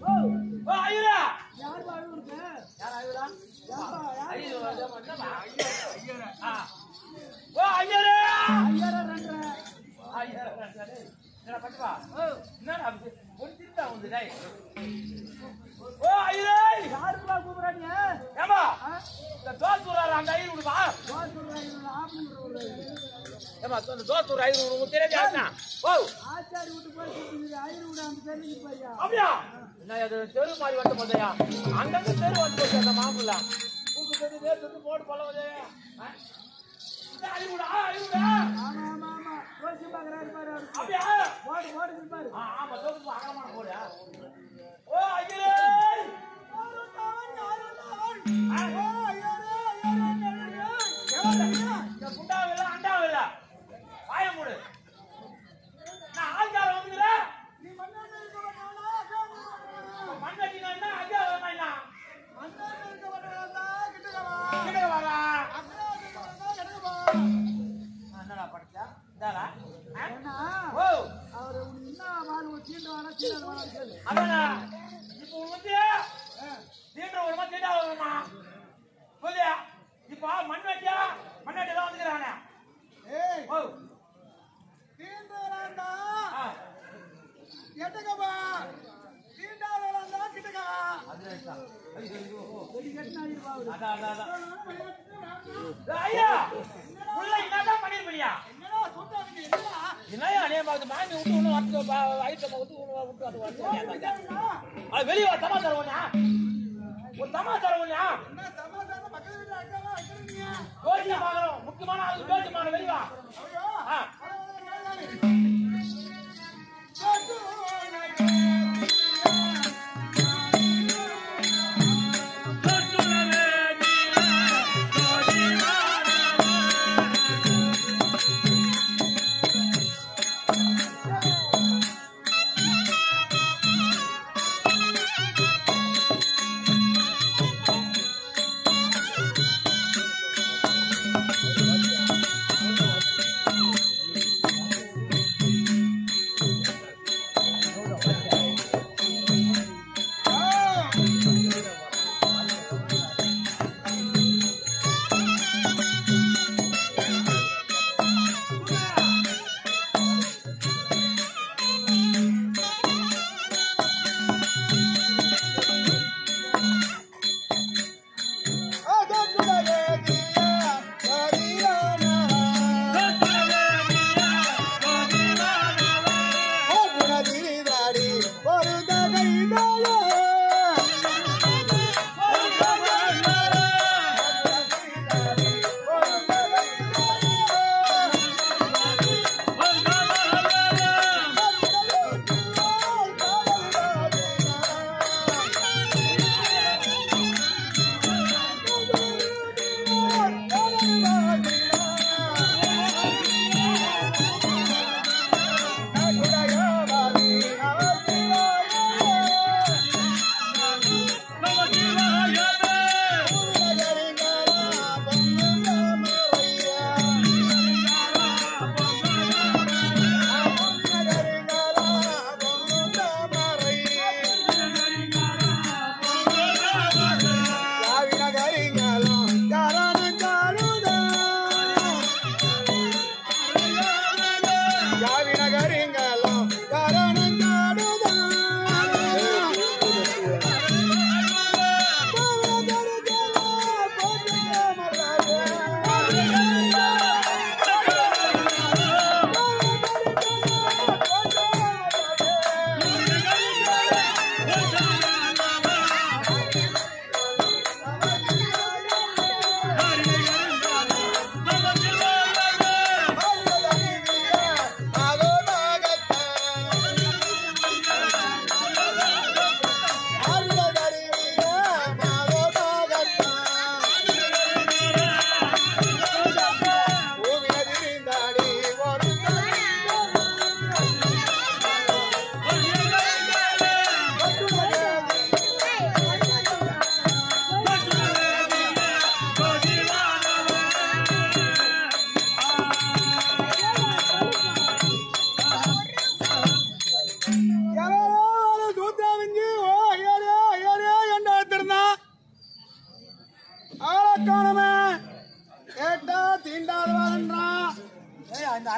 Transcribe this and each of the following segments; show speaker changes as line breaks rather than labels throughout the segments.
ஓ ஐயரா
யார் அழுவுறது?
யார் ஐயரா?
ஐயோ
ஆ ஓ ஐயரா
ஐயரா ரெண்டரை.
ஐயரா ரெண்டரை. என்னடா பட்டுவா? என்னடா பொறுத்திட்டா வந்து டேய். ஓ ஐயரா
யாருக்குடா கூப்பிடுறாங்க?
ஏமா இந்த தோசூரார் அந்த ஐயர் விடுவா. ஏமா அந்த தோசூர் ஐயர் விடுவோம் தெரியாதா? ஓ
ஆச்சாரி விட்டு போய் கூப்பிடுங்க. ஐயர் விட அந்த தெரிஞ்சு போய்யா.
அப்படியா? என்ன அது தெரு மாதிரி வந்து போதையா? அங்கங்க தெரு வந்து போச்சு அந்த மாம்புல. கூப்பிட்டு தெரு நேத்து போட்டு பழவதே. இந்த ஐயர் விடா ஐயர் விடா.
ஆமா ஆமா ஆமா. ரோசி பாக்குறாரு பாரு அவரு.
அப்படியா?
ஓடு பாரு.
ஆமா தோப்பு அகலமான போடா. ஓ ஐயரே புண்டாவில்ல அண்டாவில்ல வாய மூடு. நான் ஆள்கார வந்துக்கிற மண்ணடினா என்ன அஜா வேணா கிட்ட வாடா. என்னடா படிச்சா இதாடா ஓ
அவரு என்ன வாழ்வு சீண்டானா சீண்டானா சொல்லு.
அதானா இப்போ வந்து தீண்ட வருமா தீண்டா வருமா சொல்லியா? இப்போ மண்ணடி தான் வந்துக்கிறானே.
ஏய்
ஓ
தீண்டறான்டா. எட்டகபா தீண்டாதறான்டா கிட்டகா.
அதுதான் ஐயோ
வெடி கட்டனாடி பாவு.
அதான் ஐயா உள்ள என்னடா பண்ணிருப்பியா?
என்னடா சொல்றாங்க? என்னடா
என்னையா அனே மாதிரி மாமி விட்டு ஒன்று வந்து ஐட்டம் விட்டு அது வந்து அது வெளியே வா தமா தருவனா ஒரு தமா தருவனா
என்ன சமாதானம் மக்கள் வீட்டு அக்காவா வைக்கிறீங்க?
கோரிக்கை பார்க்கறோம். முக்கியமான ஆளு கோரிக்கை வெளியே வா.
ஐயோ
ஆ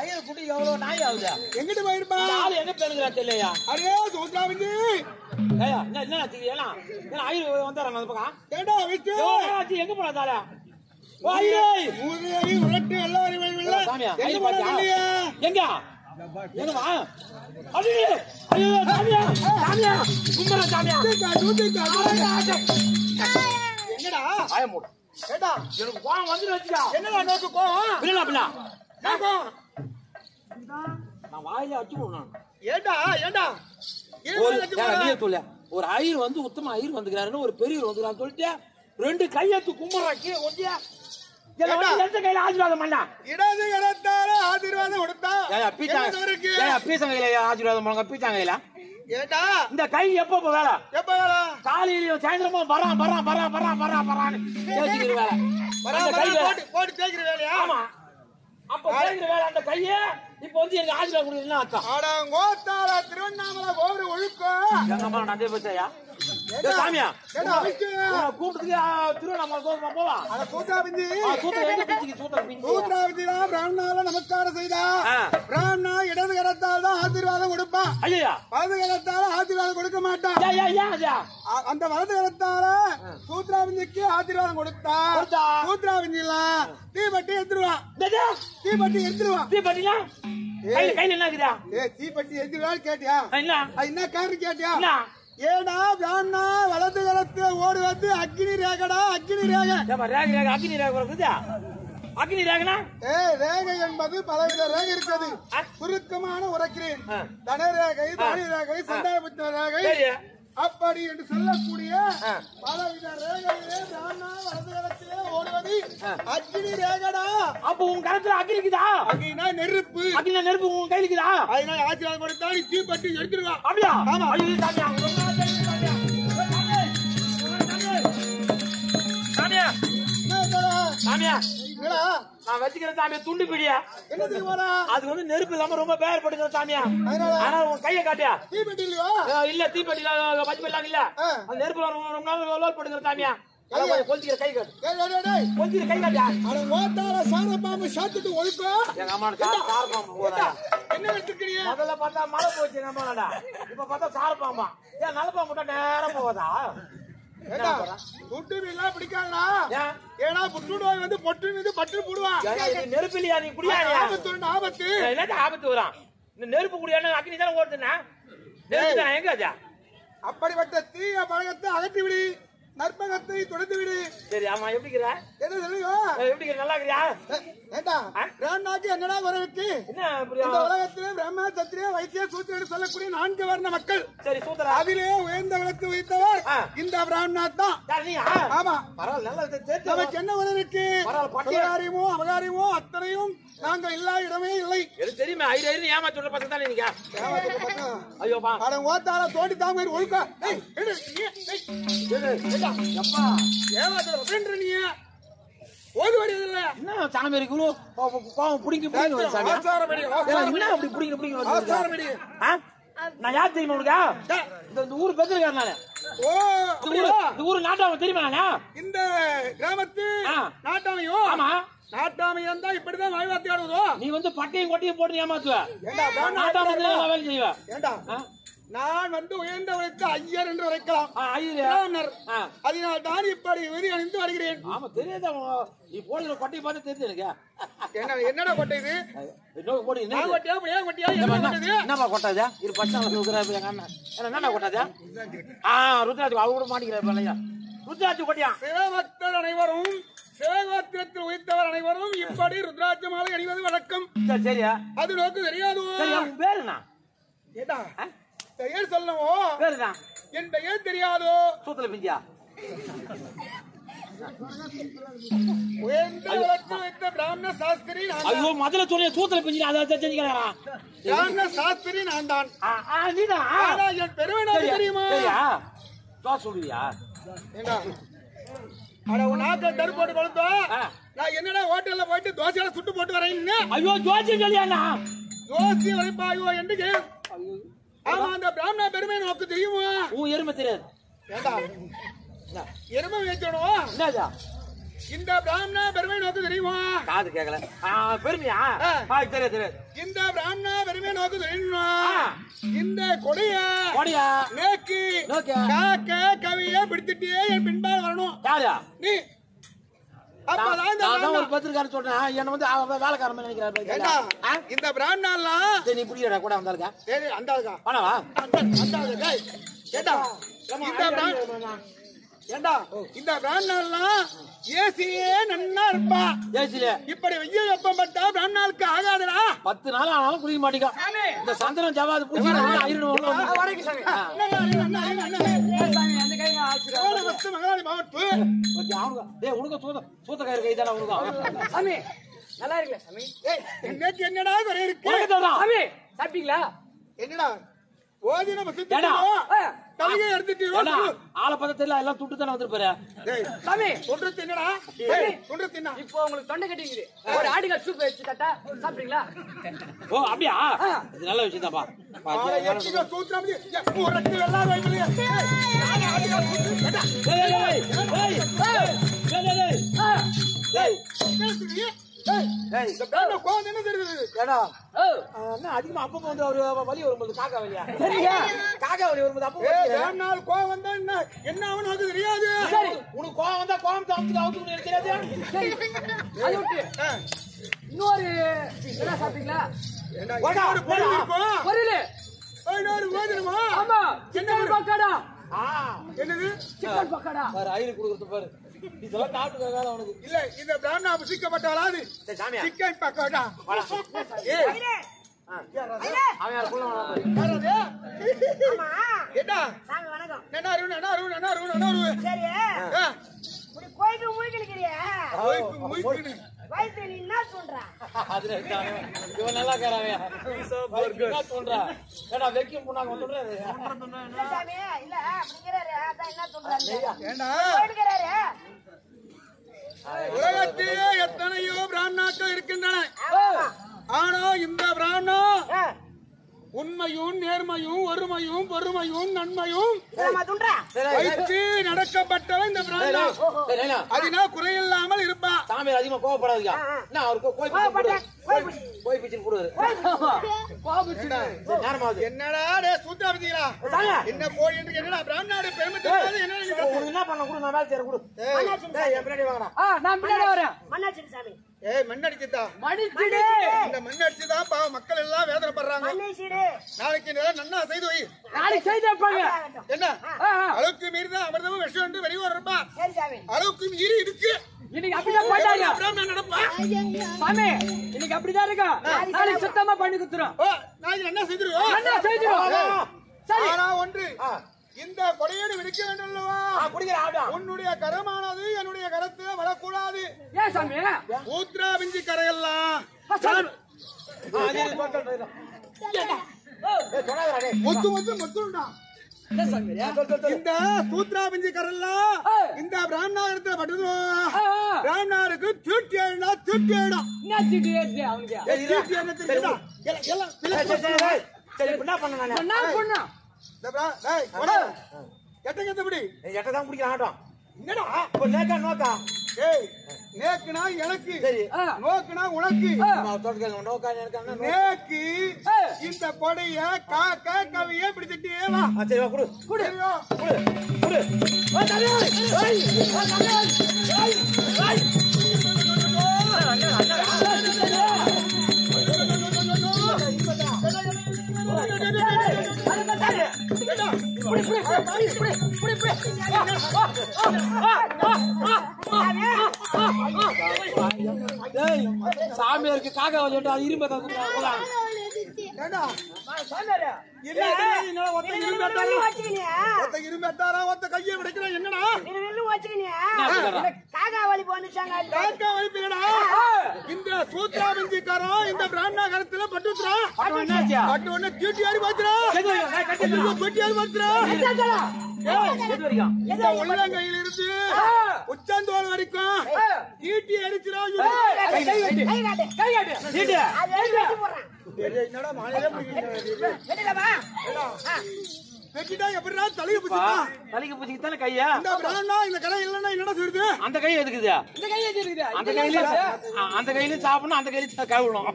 ஐயர் குட்டி எவ்வளவு நாய் ஆகுது
எங்கிட்டு போயிருப்பா
ஆளு எங்க பேருங்கிறா தெரியலையா
அரே சூத்ராவிந்தி
ஏயா என்ன ஏன்னா ஐயர் வந்தாரா அந்த பக்கம்
கேடா விட்டு
எங்க போனா தால ஐயர்
ஊரேறி உலட்டு எல்லாரும் வெளியில
சாமியா
எங்க போறீங்க
எங்க எங்க வா ஐயோ ஐயோ சாமியா சாமியா கும்பர சாமியா
என்னடா
ஆய மூடு
கேடா
எனக்கு கோவம் வந்து வச்சுடா
என்னடா நோக்கு கோவம்
பிள்ளை பிள்ளை
நான்
நான் வாயில அடிச்சு போடணும்
ஏண்டா
ஒரு ஐயர் வந்து உத்தம ஐயர் வந்துக்கிறாருன்னு ஒரு பெரியவர் வந்துக்கிறான்னு சொல்லிட்டு ரெண்டு கையெழுத்து கும்புறா கீழே ஒட்டியா எந்த கையில ஆசீர்வாதம் பண்ணா
இடது கரத்தால ஆசீர்வாதம் கொடுத்தா
பீசங்கையில ஆசீர்வாதம் பண்ணுங்க பீச்சாங்கையில
ஏண்டா
இந்த கை எப்ப வேலை காலையில சாயந்தரமும் வரான்னு பேசிக்கிற வேலை
போட்டு தேய்க்கிற வேலையா
ஆமா அப்ப தேய்க்கிற வேலை அந்த கைய இப்ப வந்து எனக்கு ஆசீர்வாதம் கொடுக்குறதுன்னு அர்த்தம்
ஆடாங்கோத்தால திருவண்ணாமலை கோபுரம் ஒழுக்கம்
எங்க அம்மா நான் பேசாயா சாமியா கூட்டத்துக்கு திருவண்ணாமலை கோபுரம் போவா
பிராமணால நமஸ்காரம் செய்தா பிராமணா இடது கரத்தால் தான் ஆசீர்வாதம் கொடுப்பான்
ஐயா
வலது கரத்தால ஆசீர்வாதம் கொடுக்க மாட்டான் அந்த வலது கரத்தால சூத்ராவிந்திக்கு ஆசீர்வாதம் கொடுத்தா சூத்ராவிந்தில தீப்பட்டி எடுத்துருவான்
தீப்பட்டினா கையில என்ன இருக்குதா
தீப்பட்டி எடுத்துருவான்னு கேட்டியா என்ன காரணம் கேட்டியா ஏடா பிராமணா வலது கரத்துல ஓடி வந்து அக்னி ரேகடா அக்னி ரேகை
அக்னி ரேகனா
ரேகை என்பது பலவித ரேகை இருக்கிறது சுருக்கமான உரைக்கிறேன் தனரேகை தானி ரேகை சண்டாயபுத்த ரேகை அப்படி என்று சொல்லக்கூடிய பலவித ரேகையிலே பிராமணா வலது கரத்திலே ஓடுவது அக்னி ரேகடா.
அப்ப உன் கரத்துல அக்னி இருக்குதா?
அக்னினா நெருப்பு.
அக்னினா நெருப்பு உன் கையில இருக்குதா?
அதனால ஆசீர்வாதம் கொடுத்தா நீ தீப்பட்டி எடுத்துருவா.
அப்படியா?
ஆமா.
ஐயோ சாமியா சாமியா சாமியா நான் வச்சுக்கிறேன் சாமியா துண்டு பிடியா
என்ன தெரியுமா
அது வந்து நெருப்பு இல்லாம ரொம்ப பேர் படுங்க சாமியா. ஆனா உன் கைய காட்டியா
தீப்பெட்டி இல்லையா?
இல்ல தீப்பெட்டில பச்சை இல்லாம இல்ல அந்த நெருப்பு ரொம்ப நாள் லோல் படுங்க சாமியா. கொல்லிக்கிற கை காட்டு கொல்லிக்கிற கை காட்டியா
சாரப்பாம்பு சாத்துட்டு ஒழுக்கம்
எங்க அம்மா சாரப்பாம்பு போதா
என்ன எடுத்துக்கிறீங்க?
முதல்ல பார்த்தா மழை போச்சு எங்க அம்மாடா இப்ப பார்த்தா சாரப்பாம்பா ஏன் நல்ல பாம்பு விட்டா நேரம் போவதா?
புட்டு எல்லாம் பிடிக்காதா? ஏன்னா புட்டு நோய் வந்து பொட்டு மீது பட்டு போடுவான்.
நெருப்பு இல்லையா நீ குடியா?
ஆபத்து
என்ன ஆபத்து வரும்? இந்த நெருப்பு குடியா அக்னி தானே ஓடுதுன்னா நெருப்பு தானே எங்க ஆச்சா?
அப்படிப்பட்ட தீய பழக்கத்தை அகற்றி விடு, நற்பகத்தை தொடர்ந்து விடு.
சரி ஆமா எப்படிங்கிற
என்ன சொல்லுங்க
எப்படிங்கிற நல்லா இருக்கிறியா?
ஏண்டா பிராமணாக்கு என்னடா வரவுக்கு
என்ன
இந்த உலகத்திலே பிரம்ம சத்திரிய வைத்திய சூத்திரன்னு சொல்லக்கூடிய 4 வர்ண மக்கள்.
சரி சூத்திர
அதிலே உயர்ந்த விளக்கு வைத்தவர் இந்த பிராமணா தான். ஆமா
பரவாயில்ல நல்லா தெரிஞ்சு
நமக்கு என்ன வரவுக்கு பகாரியமோ அபகாரியமோ அத்தனையும் நாங்கள் இல்லா இடமே இல்லை.
எனக்கு தெரியுமே ஐயர் ஏமாத்தி பசங்க தானே நீங்க. ஐயோ பா
அட ஓத்தால தோண்டி தாங்க ஒழுக்கா
எப்பா
ஏமாத்த அப்படின்ற நீ ஓது வடிவதில்ல
என்ன சாமி இருக்கு கோவம் பிடிங்க பிடிங்க சாமி என்ன அப்படி பிடிங்க பிடிங்க நான் யார் தெரியுமா உனக்கு? இந்த ஊர் பெற்றிருக்காரு நானு.
ஓ
இந்த ஊர் நாட்டாம தெரியுமா நானு?
இந்த கிராமத்து நாட்டாமையோ?
ஆமா
நாட்டாமையா இருந்தா இப்படிதான் வாய்வாத்தி ஆடுவதோ?
நீ வந்து பட்டையும் கொட்டையும் போட்டு ஏமாத்துவ. நாட்டாம வேலை செய்வ.
ஏண்டா நான் வந்து உயர்ந்த உழைத்த ஐயர் என்று உரைக்கலாம். அதனால் தான் இப்படி விதி அணிந்து வருகிறேன்.
ஆமா தெரியாத நீ போடுற கொட்டையை பார்த்து தெரிஞ்சு எனக்கு
என்னடா கொட்டை இது?
என்னமா கொட்டாதா? இரு பச்சை என்ன கொட்டாதா? ருத்ராஜ் அவ கூட மாட்டிக்கிறாரு ருத்ராஜ் கொட்டியா?
சிவபக்தர் அனைவரும் சிவகோத்திரத்தில் உயிர்த்தவர் அனைவரும் இப்படி ருத்ராட்ச மாலை அணிவது வழக்கம்.
சரியா?
அது நோக்கு தெரியாது.
பேருண்ணா
ஏடா பெயர் சொல்லவோ?
பேருதான்
என் பெயர் தெரியாதோ?
சூத்துல பிஞ்சியா?
உயர்ந்த விளக்கு வைத்த பிராமண சாஸ்திரி.
ஐயோ முதல்ல சொன்ன சூத்துல பிஞ்சி அதை தெரிஞ்சுக்கிறான்.
பிராமண சாஸ்திரி நான் தான்.
நீதான்
என் பெருமை தெரியுமா?
சொல்லுவியா?
ஏண்டா அட உன் நாக்க தரு போட்டு கொளுத்தோ நான் என்னடா ஹோட்டல்ல போயிட்டு தோசையில சுட்டு போட்டு வரேன். ஐயோ
ஜோசி சொல்லியா?
ஜோசி வரைப்பாயோ என்று ஆமா அந்த பிராமண பெருமை நோக்கு தெரியுமா?
உன் எருமை தெரியாது.
ஏண்டா எருமை வச்சோம்.
என்னடா
இந்த பிராமண பெருமை நோக்கு தெரியுமா?
காது கேட்கல. பெருமையா? தெரியாது.
இந்த பிராமண பெருமை நோக்கு தெரியுமா? இந்த கொடியா நேக்கு காக்க கவியை பிடித்துட்டே என் பின்பால் வரணும்.
யாரா
நீ அப்பதான்
ஒரு பத்திரிக்காரன் சொல்றேன். என்ன வந்து வேலைக்காரன் நினைக்கிறாரு.
இந்த பிராமணாலாம்
நீ புரியடா கூட வந்தாருக்கா?
சரி அந்த ஆளுக்கா
ஆனாவா?
இந்த பிராமணாலாம் ஏசியே நன்னா இருப்பா.
ஏசில
இப்படி வெயில் வெப்பம் பட்டா பிராமணாளுக்கு ஆகாதுடா.
10 நாள் ஆனாலும் குளிக்க மாட்டேங்க. இந்த சந்திரன் ஜவாது பூச்சி சூத்த கயிறு கைதான சாமி. நல்லா இருக்குல்ல சாமி?
என்னடா குறை இருக்கு?
சாமி சாப்பிட்டீங்களா?
என்னடா ஓதின தலையை எடுத்துட்டு
ஆளை பார்த்தா தெரியல, எல்லாம் துட்டு தானே வந்துருப்பாரு சாமி.
சொல்றது என்னடா? சொல்றது என்ன?
இப்போ உங்களுக்கு தொண்டை கட்டிக்குது. ஒரு ஆடிகள் சூப் வச்சு தட்டா சாப்பிட்டீங்களா? ஓ அப்படியா? இது நல்ல விஷயம் தான்ப்பா. அதிகமா அப்ப வந்து ஒரு வலி வரும்போது காக்கா வலியா? காக்கா வலி வரும்போது அப்ப
கோவம் வந்தா என்ன ஆகும் அது தெரியாது.
உனக்கு கோவம் வந்தா கோவம் அவுத்து தெரியாது. இன்னொரு என்ன சாப்பிட்டீங்களா?
என்னது
சிக்கன் பக்கோடா பாரு, ஐரு குடுக்குறது பாரு. இதெல்லாம் காட்டுங்க வேலை அவனுக்கு
இல்ல. இந்த பிராமணா சிக்கப்பட்டாலாது சிக்கன் பக்கோடா. உலகத்திலே எத்தனையோ பிராமணாக்கள் இருக்கின்றன. ஆனா இந்த பிராமணம் உண்மையும் நேர்மையும் ஒருமையும் பொறுமையும் நன்மையும் வைத்து நடக்கப்பட்டவன் இந்த பிராமணம். அதினா குறையில்லாமல் இருப்பான்.
சாமி அதிகமா கோவப்படாதீங்க.
என்னடா சூத்திரா என்ன போய் என்னடா பிராமணாடு பெருமை
என்ன பண்ண கூட நான் வேலை செய்யற கூட பின்னாடி வாங்கடா. நான் பின்னாடி வரேன். மண்ணாச்சி சாமி.
மண்ணடிச்சுதா
மணிச்சிடு.
இந்த மண்ணடிச்சுதான் பாவ மக்கள் எல்லாம் வேதனைப்படுறாங்க. நாளைக்கு நன்னா செய்து வை.
நாளைக்கு செய்து வைப்பாங்க.
என்ன அளவுக்கு மீறிதான் அமிர்தமும் விஷம் என்று வெளியே வரப்பா. அளவுக்கு மீறி இருக்கு.
இன்னைக்கு அப்படிதான் பண்ணாங்க
நடப்பா.
சாமி இன்னைக்கு அப்படிதான் இருக்கா? நாளைக்கு சுத்தமா பண்ணி குத்துறோம்.
நாளைக்கு என்ன செய்திருவோம்?
என்ன செய்திருவோம்?
ஆனா ஒன்று இந்த கொடையேடு விடுக்க வேண்டும் அல்லவா? உன்னுடைய கரமானது என்னுடைய கரத்துல வரக்கூடாது.
ஏன் சாமி?
ஊத்ரா பிஞ்சி கரையெல்லாம் முத்து முத்து முத்துடா. இந்த சூத்ரா பிஞ்சி கரெல்லாம் இந்த பிராமணாரத்துல பட்டது. பிராமணாருக்கு தூட்டி ஏடா தூட்டி ஏடா.
என்ன தூட்டி ஏடு அவனுக்கு?
என்ன தெரியுதா? எல்லாம்
சரி என்ன பண்ண நான் பண்ணா
எட்டப்படி
எட்டதான் பிடிக்கிற ஆட்டம்.
என்னடா
நேக்கா நோக்கா?
நேக்குனா எனக்கு, நோக்குனா உனக்கு. நேக்கு இந்த கொடைய காக்க கவிய பிடிச்சிட்டே வா.
சரி வா குடு குடு குடு. சாமியாருக்கு காக்கா வலிட்டு இரும்ப
இரும்பெட்டாரா ஒத்த கையை விடைக்கிற என்னடா இந்த சூத்ரா பஞ்சிக்காரன் இந்த பிராமணா கரத்துல பட்டுறா பட்டு ஒண்ணு தீட்டி ஆடி பாத்துறா தீட்டி ஆடி பாத்துறா. உள்ளங்கையில இருந்து உச்சந்தோல் வரைக்கும் தீட்டி அடிச்சிடும். வெட்டிட்டா எப்படிடா தலையை பிடிச்சிட்டா?
தலைக்கு பிடிச்சிக்கிட்டானே கையா.
இந்த பிராணா இந்த கடை இல்லன்னா என்னடா சொல்றது?
அந்த கை எதுக்குது?
இந்த கை எது இருக்குது?
அந்த கையில சாப்பிடணும், அந்த கையில கழுவணும்.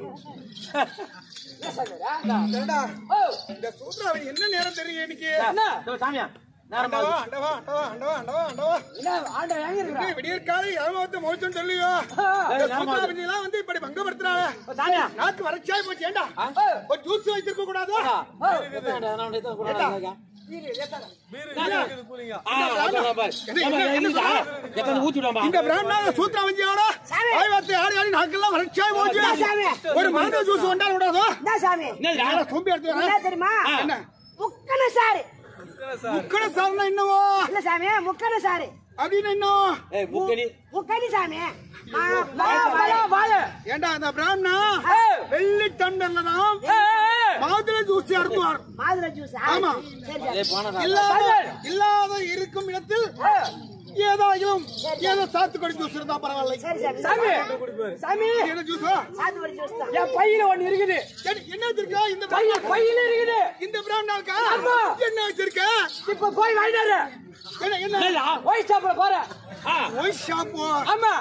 என்ன சொல்றா?
ஏண்டா
ஓ
இந்த சூத்ராவணி என்ன நேரம் தெரியும் இன்னைக்கு?
என்ன?
சாமியா நேரம்
ஆண்டவா ஆண்டவா ஆண்டவா ஆண்டவா ஆண்டவா ஆண்டவா
என்ன ஆண்டா எங்க இருக்கா?
விடியற் காலை ஏமாத்த மோச்சம் சொல்லியோ. சூத்ராவணி எல்லாம் வந்து இப்படி பங்கப்படுத்துறாங்க.
சாமியா
நாக்கு வறட்சியாய் போச்சு. ஏண்டா ஒரு ஜூஸ் வைத்திருக்க கூடாதா? இந்த பிராண்டா சூத்ராவஞ்சியோட ஆய்வாத்தி ஆடி ஆடி நாக்கெல்லாம் வறட்சியாய் போச்சு. ஒரு மாதம் ஜூஸ் வந்தா கூடாதோ?
என்ன சாமி?
சொம்பி எடுத்து
என்ன தெரியுமா?
என்ன
முக்கன சாரி.
முக்கட சார்னா என்னவோ?
இல்ல சாமி, முக்கன சாரி.
அப்படின்னு என்ன?
முக்கனி சாமி. வாய.
ஏண்டா அந்த பிராண்டா வெள்ளி டம்ளர்ல தான் மாதுளை ஜூஸ் எடுத்துவார்.
மாதுளை ஜூஸ்.
ஆமா.
சரி சரி.
இல்லாத இருக்கும் இடத்தில் ஏதாயும் ஏதோ சாத்துக்குடி ஜூஸ் இருந்தா பரவாயில்லை.
சரி சரி. சாமி. சாமி.
என்ன ஜூஸ்?
சாத்துக்குடி ஜூஸ் தான். என் பையில ஒன்னு இருக்குது.
என்ன வச்சிருக்கா? இந்த
பையில இருக்குது.
இந்த பிராண்டாக்கா என்ன வச்சிருக்க?
இப்ப போய் வாங்கினாரு.
என்ன
ஒய் ஷாப்ல போற.
Y shop.
ஆமா.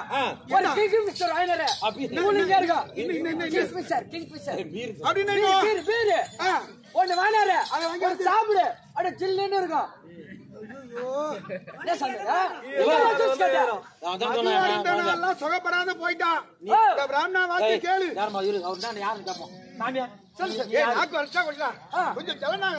ஒரு கிங் ஃபிஷர் வாங்கினாரு. இவனுங்க இருக்கா?
என்ன
கிங் ஃபிஷர்.
அப்படின்னு
பீர். ஒன்னு வாங்கினாரு. அத வாங்கி சாப்பிடு. அட சில்லுன்னு இருக்கும். சொகப்படாத போயிட்டான். பிராமணா வாக்கு கேளு. கொஞ்சம் ஜலனா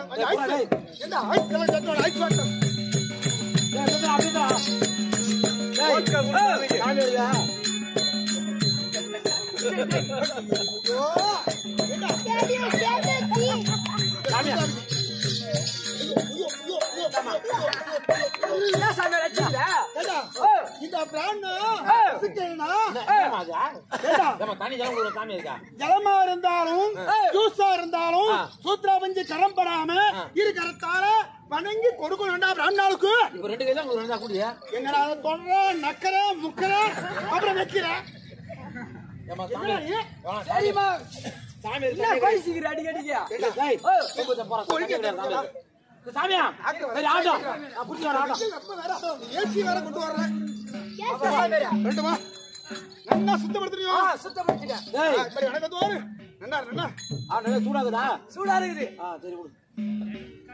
ஜலமா இருந்தாலும் ஜூஸா இருந்தாலும் சூத்ராவஞ்சி கரம் படாம இரு கரத்தால வணங்கி கொடுக்கணும்டா பிராமணாளுக்கு. என்னடா தொடர நக்கற முக்கற அப்புறம் வைக்கிற
சாமியா
ஏசி வேற கொண்டு வரல. ரெண்டுமா நல்லா சுத்தப்படுத்துறியோ?
சூடாகுதா?
சூடா இருக்குது.
சரி கொடு.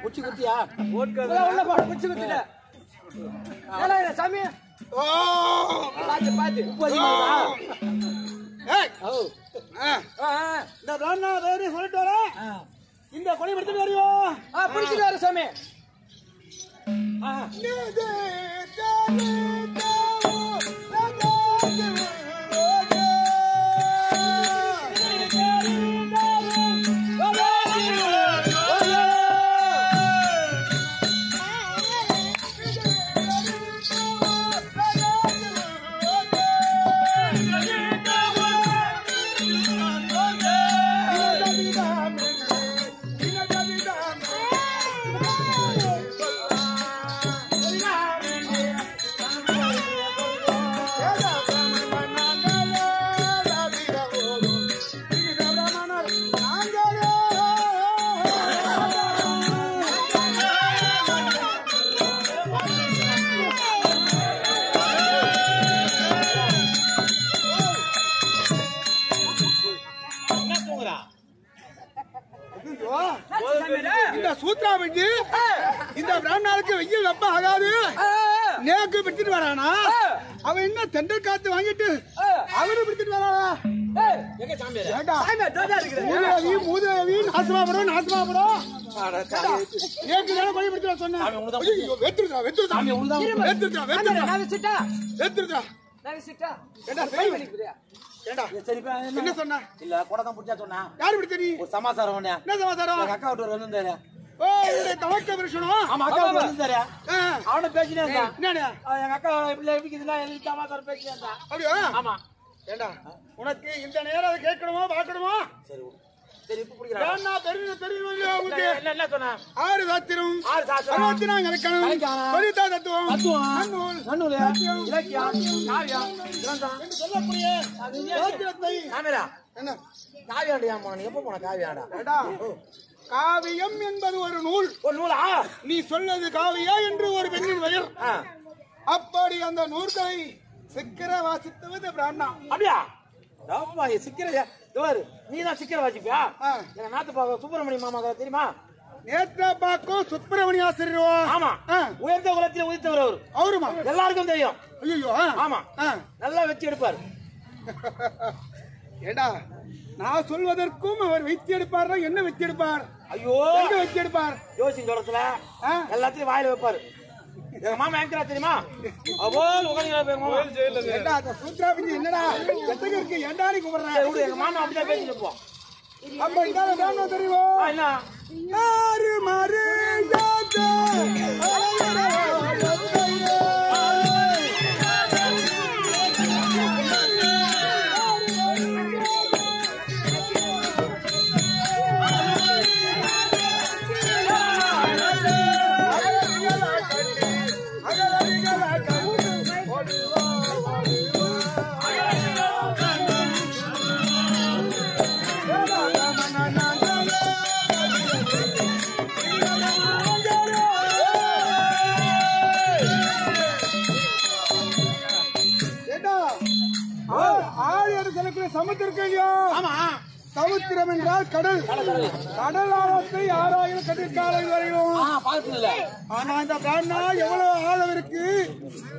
குச்சி குத்தியா?
உள்ள போட குச்சி குத்திட்ட. சாமி பாத்து பாத்து.
இந்த பிராண்டா வேறு சொல்லிட்டு வர. இந்த கொலை எடுத்துட்டு வரையோ?
பிடிச்சிட்டு வர சாமி.
இந்த சூத்ராவஞ்சி இந்த பிராமணாளுக்கு வெயில் வெப்பம் ஆகாது. நேக்கு பிடிச்சிட்டு வரானா? அவன் என்ன தெண்டல் காத்து வாங்கிட்டு அவரு பிடிச்சிட்டு வரானா? மூதேவி நாசமாபுரம் நாசமாபுரம் நேக்கு தானே கொலை பிடிச்சு வர சொன்னேன். வெத்துருக்கா வெத்துருக்கா வெத்துருக்கா வெத்துருக்கா வெத்துருக்கா. என்ன சொன்ன?
இல்ல கூட தான் பிடிச்சா சொன்னா.
யாரு பிடிச்ச நீ?
ஒரு சமாச்சாரம் ஒண்ணு.
என்ன சமாச்சாரம்?
எங்க அக்கா விட்டு வந்திருந்தாரு.
ஓ இந்த தவக்க பிரச்சனை.
ஆமா அக்கா விட்டு வந்திருந்தாரு. அவன பேசினே இருந்தா.
என்னடா?
எங்க அக்கா இப்படி எப்படிக்குதுன்னா எனக்கு சமாச்சாரம் பேசினே இருந்தா.
அப்படியா?
ஆமா.
ஏண்டா உனக்கு இந்த நேரம் அதை கேட்கணுமா பார்க்கணுமா?
சரி சரி இப்ப புடிக்குறா.
நான் தெரியும் உங்களுக்கு.
என்ன சொன்னா?
ஆறு சாத்திரம்.
ஆறு சாத்திரம்.
64 இலக்கணம். பரிதா தத்துவம்.
தத்துவம். நன்னூல். இலக்கியம். காவியம். கிரந்தம்.
என்று சொல்லக்கூடிய சாத்திரத்தை
காமிரா.
என்ன?
காவியாண்டியா போன? நீ எப்ப போன காவியாண்டா?
ஏண்டா
காவியம் என்பது ஒரு நூல்.
ஒரு நூலா?
நீ சொல்வது காவியா என்று ஒரு பெண்ணின் பெயர். அப்படி அந்த நூல்களை சிக்கர வாசித்தது பிராமணா.
அப்படியா? சிக்கிர நீ தான் சிக்கிர வாசிப்பியா? எங்க நாட்டு பாக்க சுப்பிரமணிய மாமா தெரியுமா?
நேற்றப்பாக்கும் சுப்பிரமணிய ஆசிரியர்.
ஆமா, உயர்ந்த குலத்தில் உதித்தவர் அவரு.
அவருமா?
எல்லாருக்கும் தெரியும்.
ஐயோ, ஆமா,
நல்லா வச்சு எடுப்பாரு.
ஏடா, நான் சொல்வதற்கும் அவர் வச்சு எடுப்பார். என்ன வச்சு எடுப்பார்?
ஐயோ,
எங்க வச்சு எடுப்பார்?
யோசிச்சு சொல்றதுல எல்லாத்தையும் வாயில வைப்பாரு. எங்க மாமா ஏங்கரா தெரியுமா? அவள்
என்னடா எத்தனை இருக்கு? ஏண்டாடி கூப்பிடுறேன்.
எங்க மாமா அப்படிதான் பேசிட்டு இருப்போம்.
அப்ப இந்த தெரியுமா?
என்ன
சமுத்திரம் என்றால் கடல். கடல் ஆழத்தை 6000 கட்டிற்காலை வரையும். ஆனா இந்த பிராமணா எவ்வளவு ஆழம் இருக்கு,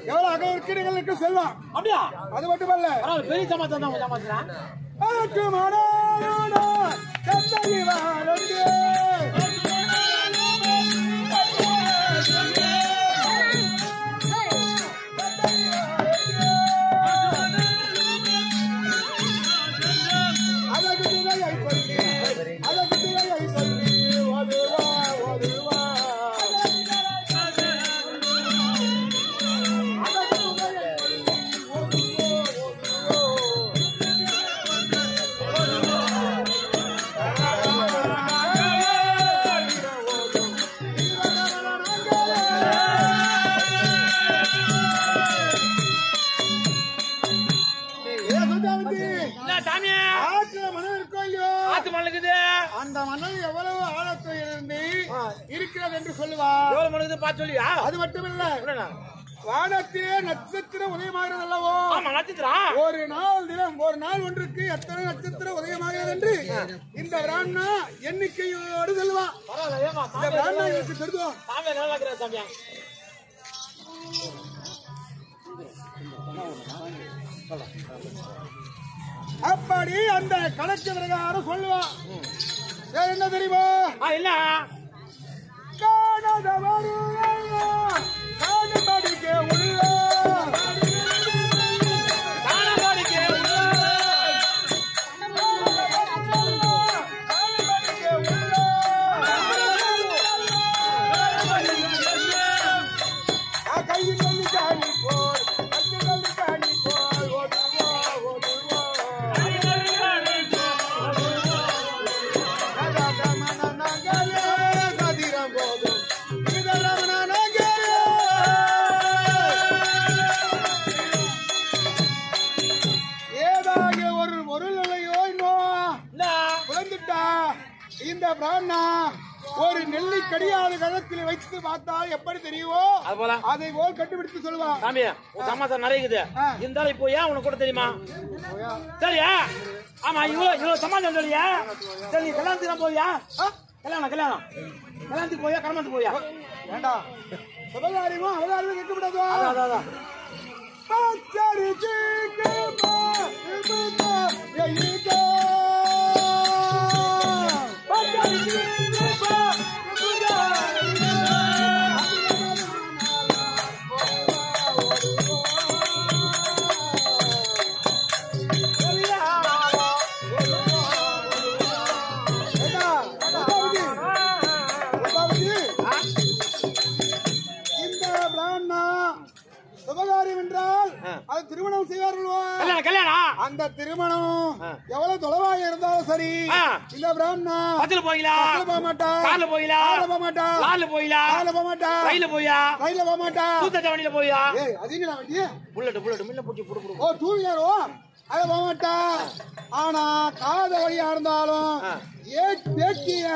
எவ்வளவு அகம் இருக்கு நீங்களுக்கு சொல்லலாம்.
அப்படியா?
அது மட்டுமல்ல,
பெரிய சமாச்சாரம் தான் சமாச்சாரம்.
அந்த மணல் எவ்வளவு ஆழத்தில் இருந்து இருக்கிறது என்று சொல்லுவார்.
எவ்வளவு மணல் பார்த்து சொல்லியா?
அது மட்டுமில்ல, வானத்திலே நட்சத்திரம் உதயமாகிறது அல்லவோ?
நட்சத்திரம்
ஒரு நாள் ஒன்றுக்கு எத்தனை நட்சத்திரம் உதயமாகிறது என்று இந்த பிராமணா எண்ணிக்கையோடு சொல்லுவான். இந்த பிராமணா எனக்கு தெரியும். அப்படி அந்த கணக்கு பிரகாரம் சொல்லுவான். என்ன தெரியுமா?
என்ன இந்த பிராமணா ஒரு நெல்லி கடியாத கணத்தில் வைத்து பார்த்தால் எப்படி தெரியுமோ அதை போல் கண்டுபிடித்து சொல்லுவான். சமாச்சாரம் நிறைய இருக்குது. இருந்தாலும் இப்போ ஏன் உனக்கு கூட தெரியுமா? சரியா? ஆமா, இவ்வளவு சமாச்சாரம் சொல்லியா? சரி, கல்யாணத்துக்கு தான் போவியா? கல்யாணத்துக்கு போயா? கல்யாணத்துக்கு போயா?
வேண்டாம், சுபகாரியமோ அவதாரமும் கேட்கப்படாதோ?
அதான்
சுபகாரியம் என்றால் அது திருமணம் செய்வார்கள். கல்யாணம் அந்த திருமணம் எவ்வளவு தொலைவாக இருந்தாலும் சரி, இந்த பிராமணா
பஸ்ல போகல,
போக மாட்டா,
கார்ல போகல,
போக மாட்டா,
லாரில போகல,
போக மாட்டா,
ரயில்ல போயா,
ரயில்ல போக மாட்டா,
தூத்த வண்டியில போயா.
அதுங்களா வண்டி
புல்லட் மில்ல பூச்சி புடு புடு.
ஓ, டூ வீலரோ?
அது போக மாட்டா. ஆனா காத வழியா இருந்தாலும் வேட்டிய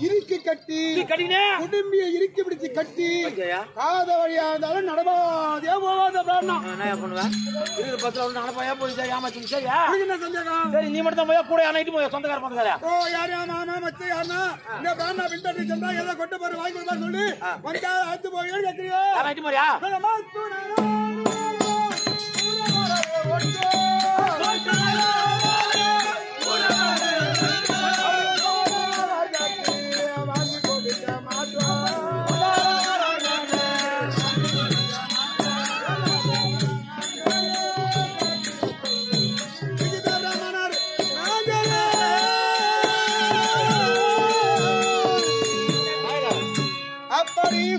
இறுக்கி கட்டி குடும்பிய இறுக்கி பிடிச்சு கட்டி காத வழியா இருந்தாலும் நடவாதே போவாத பிராமணம்.
என்ன பண்ணுவேன்? இருக்கிற பத்திர நடப்பாயா போலீஸா ஏமாச்சு சரியா? சரி நீ மட்டும் தான் போய் கூட அனைத்து போய் சொந்தக்கார பந்தக்காரா?
ஓ யாரையா மாமா மச்ச யாருன்னா இந்த பிராமணா பின்தட்டி சென்றா ஏதோ கொட்ட பாரு வாங்கி கொடுப்பா சொல்லி வந்தா அத்து போய் கேட்கறியா?
அனைத்து மாதிரியா?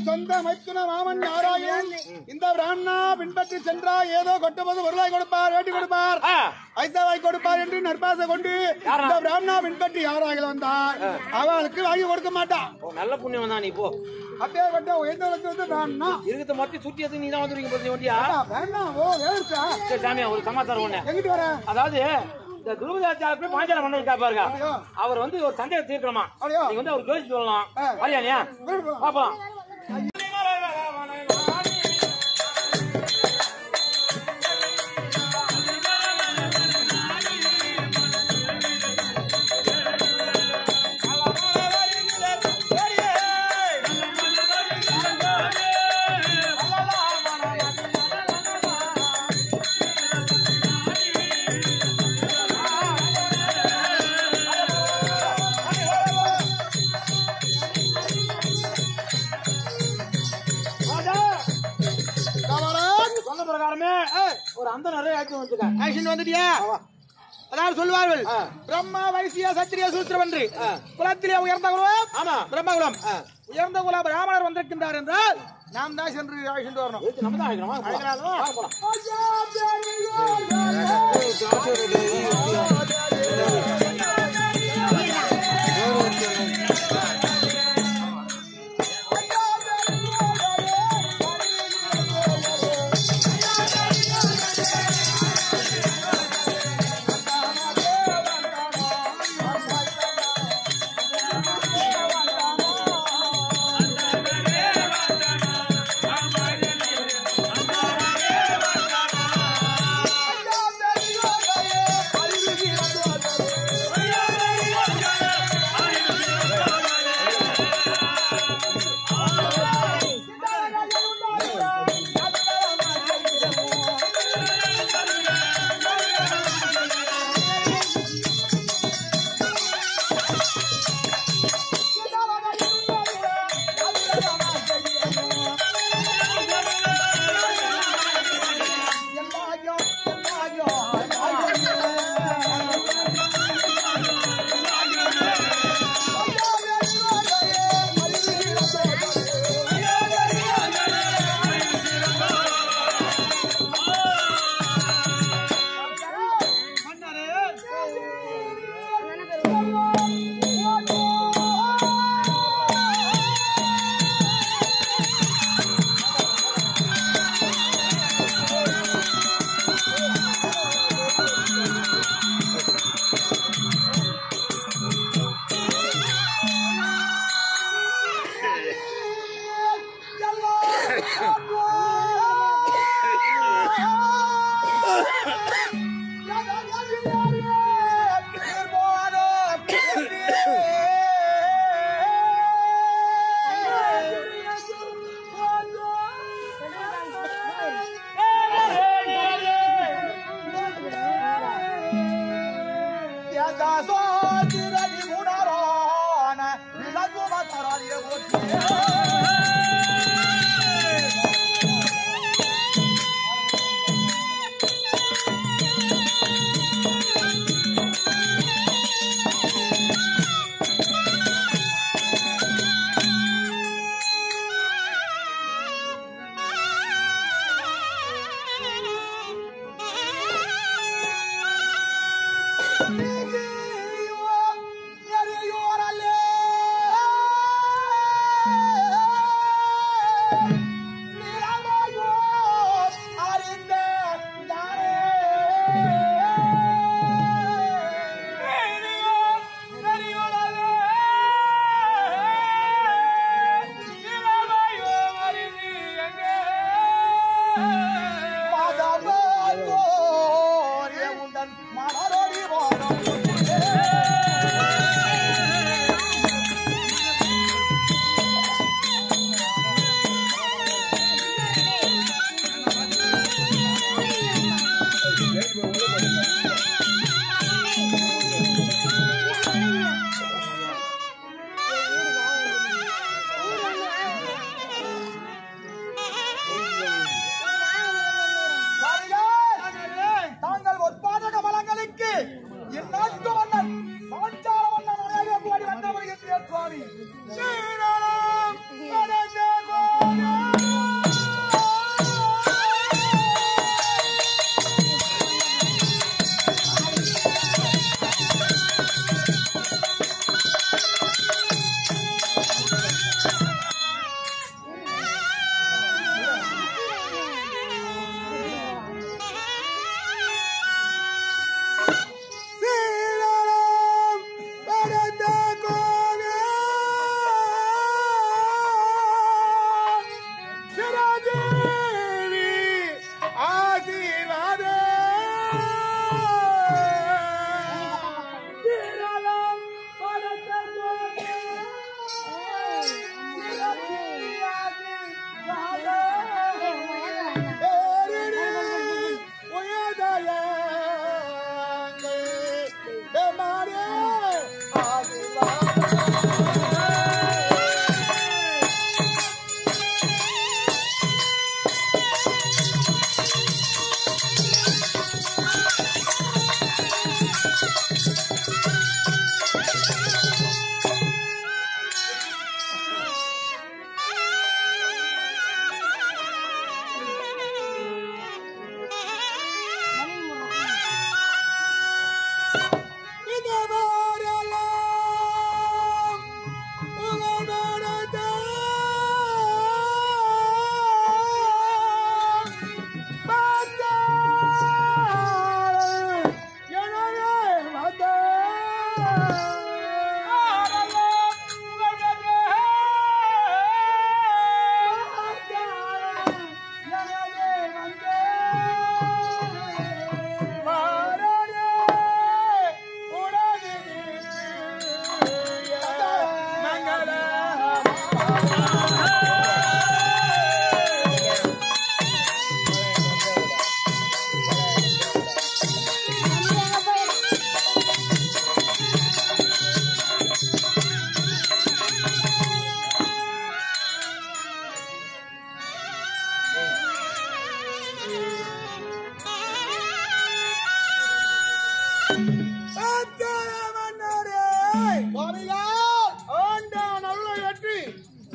சொந்த மைத்துன மாமன் யாராயும் இந்த பிராமணா பின்பற்றி சென்றா ஏதோ கொட்டும்போது ஒருவாய் கொடுப்பார் வேட்டி கொடுப்பார் ஐசாவாய் கொடுப்பார் என்று நற்பாசை கொண்டு இந்த பிராமணா பின்பற்றி யாராக வந்தார் அவளுக்கு வாங்கி கொடுக்க மாட்டான்.
நல்ல புண்ணியம் தான் நீ போ.
அப்படியே கொட்ட உயர்ந்தவளுக்கு வந்து பிராமணா
இருக்கிறத மொத்தம் சுற்றி எதுக்கு நீ தான் வந்துருக்கீங்க வண்டியா?
ஓ வேறுச்சா?
சரி சாமியா ஒரு சமாச்சாரம் ஒண்ணு.
எங்கிட்டு வர?
அதாவது இந்த துருவதாச்சாரத்துல பாஞ்சால மன்னர் இருக்கா பாருங்க. அவர் வந்து ஒரு சந்தேகம் தீர்க்கணுமா? நீங்க வந்து அவர் ஜோதிச்சு சொல்லலாம். வரியானியா பாப்பலாம். ஒரு அந்த நிறைய ஆக்ஷன் வந்துட்டியா? அதாவது சொல்லுவார்கள் பிரம்மா வைசிய சத்திரிய சூத்திரவன்றி குலத்திலே உயர்ந்த குலம். ஆமா பிரம்மகுலம் உயர்ந்த குலம் பிராமணர் வந்திருக்கின்றார் என்றால் நாம் தான் சென்று ஆக்ஷன் வரணும். நம்ம தான்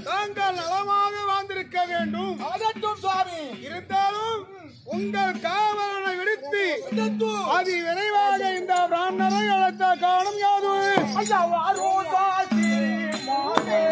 தாங்கள் நலமாக வாழ்ந்திருக்க வேண்டும்.
அதட்டும் சுவாமி.
இருந்தாலும் உங்கள் காவலனை விடுத்து அதி விரைவாக இந்த பிராமணரை அழைத்த காரணம் யாது?
ஐயா வாரோசாதி மானே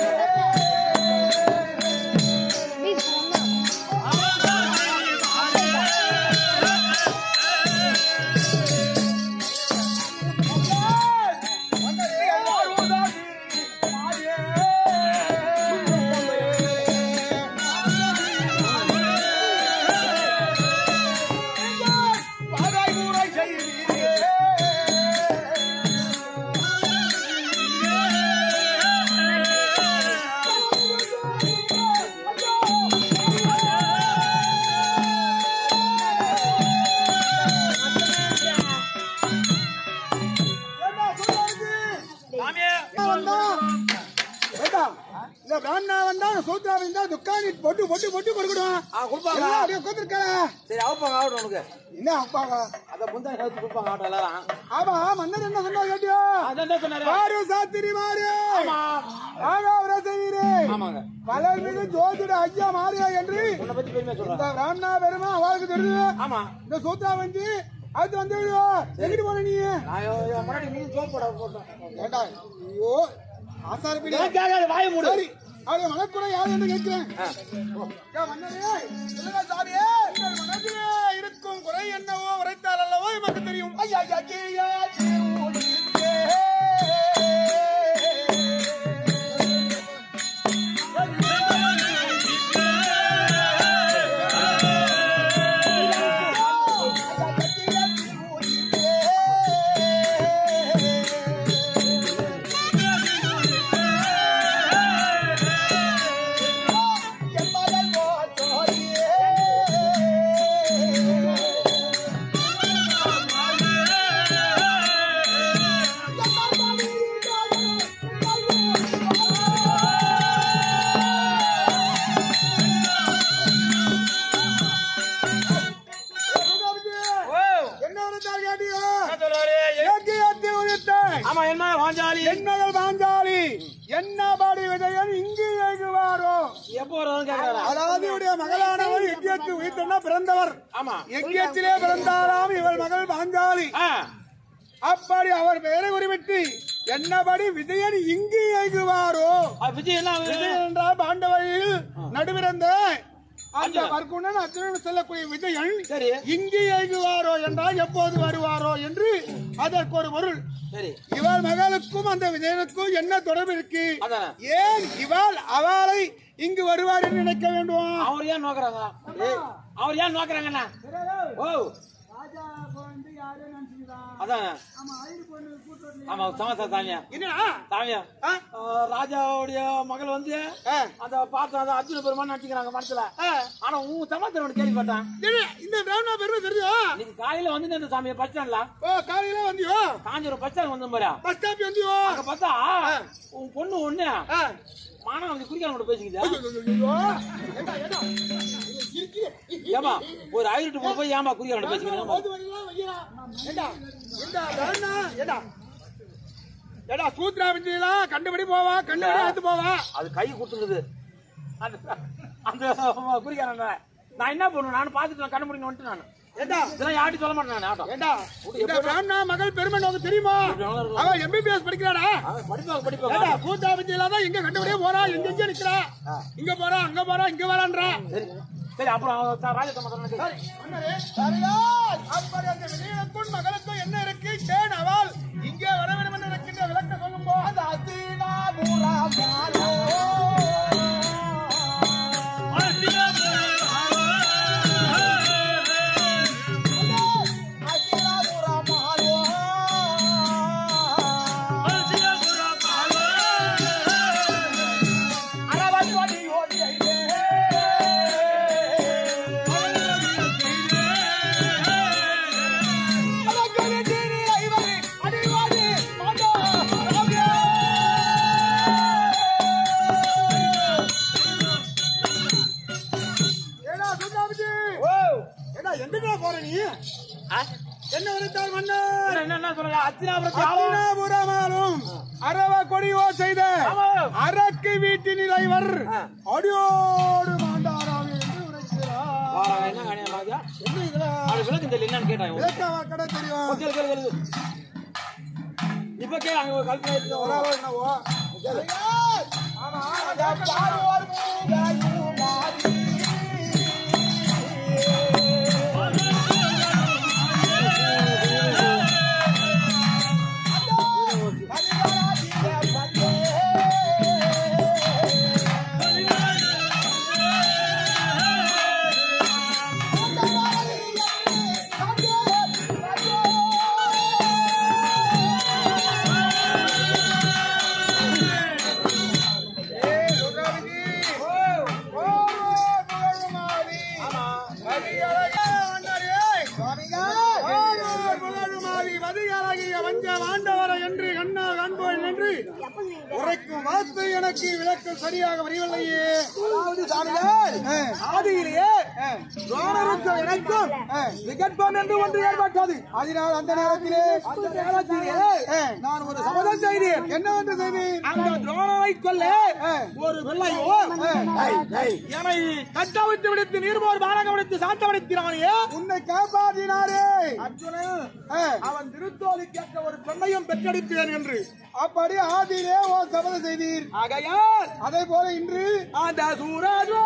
ஜோதிட ஐயா மாறியா என்று ராம்னா பெருமா அவளுக்கு தெரியுது. இந்த சூத்ரா வந்து அது வந்து எங்கிட்டு போன நீ வாய மூடு. அவருடைய மனக்குறை யாரு என்று கேட்கிறேன். மனதிலே இருக்கும் குறை என்னவோ உரைத்தால் அல்லவோ எனக்கு தெரியும். மகளானவர் எங்கியத்தில் உயிர்த்தன்னா பிறந்தவர்.
ஆமா,
எங்கியத்திலே பிறந்தாராம் இவள் மகள் பாஞ்சாலி. அப்படி அவர் பெயரை குறிப்பிட்டு என்னபடி விஜயன் இங்கு எங்குவாரோ, விஜயன் என்றால் பாண்டவரில் நடுவிறந்த அந்த வர்க்குணன் அர்ஜுனன் சொல்லக்கூடிய விஜயன் இங்கு எங்குவாரோ என்றால் எப்போது வருவாரோ என்று அதற்கு ஒரு பொருள். இவள் மகளுக்கும் அந்த விஜயனுக்கும் என்ன தொடர்பு இருக்கு? ஏன் இவள் அவளை இங்கு வருவார் என்று நினைக்க வேண்டும்?
அவர் ஏன் நோக்குறாங்க? அவர் ஏன் நோக்குறாங்கண்ணா? ஓ அதான் ஆமா சமாசா தாமியா தாமியா ராஜாவுடைய மகள் வந்து அந்த பார்த்தா அர்ஜுன பெருமான் நினைச்சுக்கிறாங்க மனசுல. ஆனா உன் சமாச்சாரம் கேள்விப்பட்டான்.
இந்த பிராமணா பெருமை தெரியும்.
நீங்க காலையில வந்து இந்த சாமியை பஸ் ஸ்டாண்ட்ல
காலையில வந்தியோ?
காஞ்சிபுரம் பஸ் ஸ்டாண்ட் வந்து பாரு,
பஸ் ஸ்டாப் வந்தியோ?
அங்க பார்த்தா உன் பொண்ணு ஒண்ணு மானம் வந்து குடிக்காம பேசிக்கிது. ஏமா ஒரு ஆயிரத்து போய் ஏமா குடிக்காம பேசிக்கிறேன்?
சூத்ரா விஜயெல்லாம் கண்டுபடி போவா, கண்டுபடி எடுத்து போவா.
அது கை கொடுத்துருக்குது அந்த குடிக்காரன். நான் என்ன பண்ணுவேன்? நானும் பாத்துட்டு கண்ணு முடிங்க வந்துட்டு நான் இதெல்லாம் யார்ட்டும் சொல்ல மாட்டேன்.
மகள் பெருமை உனக்கு தெரியுமா? அவன் எம்பிபிஎஸ் படிக்கிறாடா. படிப்பாங்க. சூத்ரா விஜயெல்லாம் தான் எங்க கண்டுபடியே போறா, எங்க நிக்கிறா, இங்க போறா, அங்க போறா, இங்க வரான்றா.
சரி அப்புறம்
விஜயனுக்கும் மகளுக்கும் என்ன இருக்கு? ஏன் அவள் இங்கே வர வேண்டும் என்று இருக்கின்ற விளக்க சொல்லும் போது அரவ கொடியோ செய்த அரக்கு வீட்டின் இளைவர் அடியோடு மாண்டாராம் என்று உரைக்கிறார்.
இப்ப கே அங்க கல்பனை
உரைக்கும் வார்த்தை எனக்கு விளக்கம் சரியாக வரவில்லையே.
ஆதியிலேயே எனக்கும் விகற்பம் என்று ஒன்று ஏற்பட்டது. அதனால் அந்த நேரத்திலே நான் ஒரு சபதம் செய்தேன்.
என்னவென்று செய்தேன்?
அந்த துரோணரை கொல்ல ஒரு வெள்ளையோ என்னை கட்டவிட்டு விடுத்து நீர்மோர் பானகம் விடுத்து சாத்தவடிக்கிறானே,
உன்னை காப்பாற்றினாரே
அர்ஜுனன். அவன் திருத்தோலி கேட்க ஒரு பெண்ணையும் பெற்றெடுத்தேன் என்று
அப்படி ஆதியிலே சபதம் செய்தீர்.
ஆகையால்
அதே போல இன்று
அந்த சூராஜோ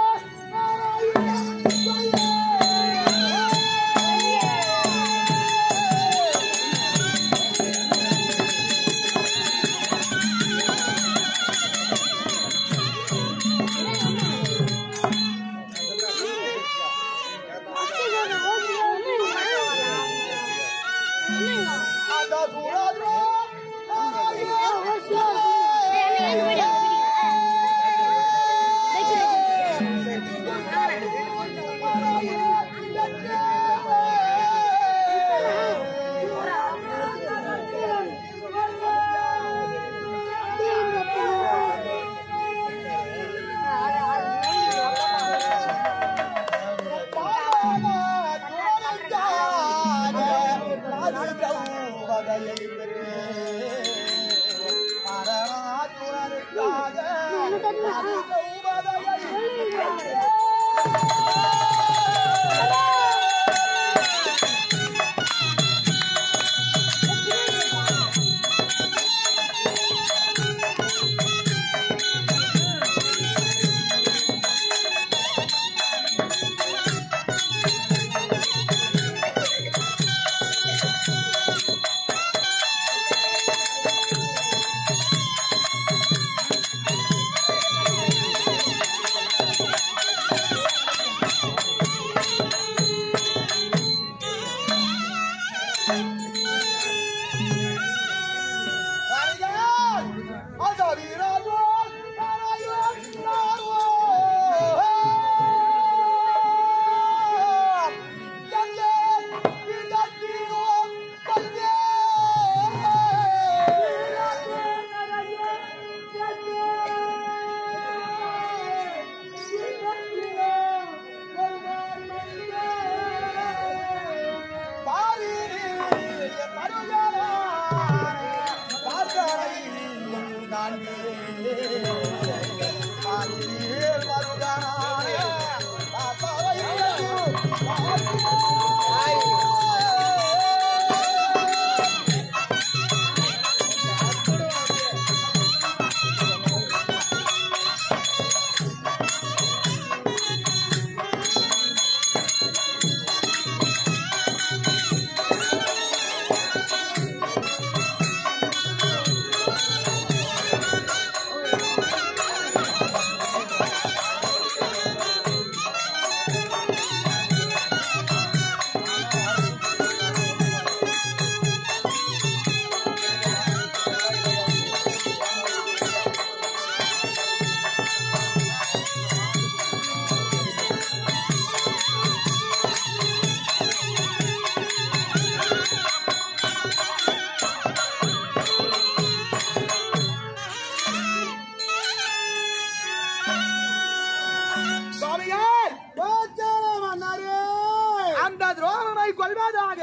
இரண்டாவதாக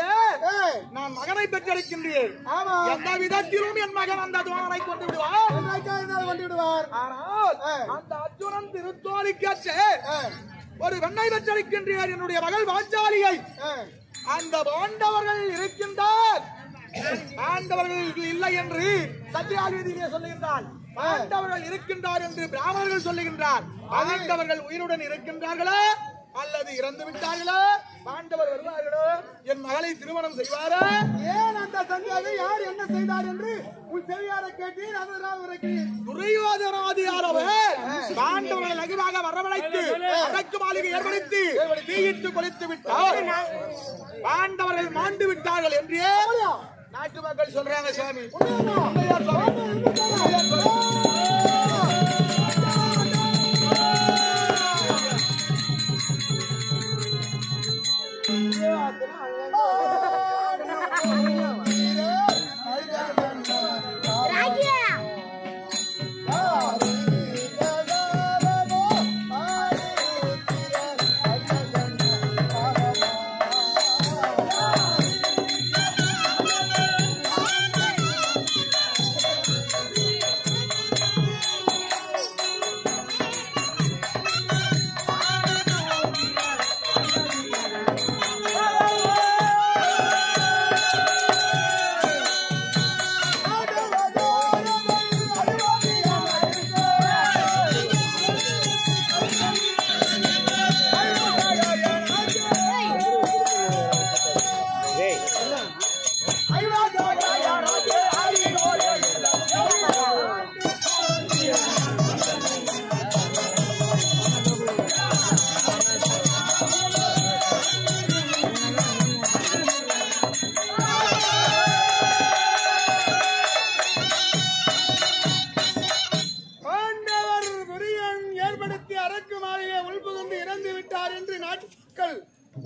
நான் மகனை பெற்றெடுக்கின்றேன். எந்த விதத்திலும் என் மகன் அந்த துவானை கொண்டு விடுவார். ஆனால் அந்த அர்ஜுனன் திருத்தோழிக்கற்ற ஒரு வெண்ணை பெற்றெடுக்கின்றார் என்னுடைய மகள் வாஞ்சாலியை. அந்த பாண்டவர்கள் இருக்கின்றார், பாண்டவர்கள் இல்லை என்று சத்தியாகிதியிலே சொல்லுகின்றார். பாண்டவர்கள் இருக்கின்றார் என்று பிராமணர்கள் சொல்லுகின்றார். பாண்டவர்கள் உயிருடன் இருக்கின்றார்களா அல்லது இறந்து விட்டார்களா? பாண்டவர் வருவார்களோ? என் மகளை திருமணம் செய்வாரா?
ஏன் அந்த சந்தியாக யார் என்ன செய்தார் என்று உன் செவியாரை கேட்டீர்.
துரையோதனாதியாரவர் பாண்டவர்களை லகுவாக வரவழைத்து அடக்கு மாளிகை ஏற்படுத்தி தீயிட்டு கொளுத்து விட்டார். பாண்டவர்கள் மாண்டு விட்டார்கள் என்றே நாட்டு மக்கள் சொல்றாங்க. சுவாமி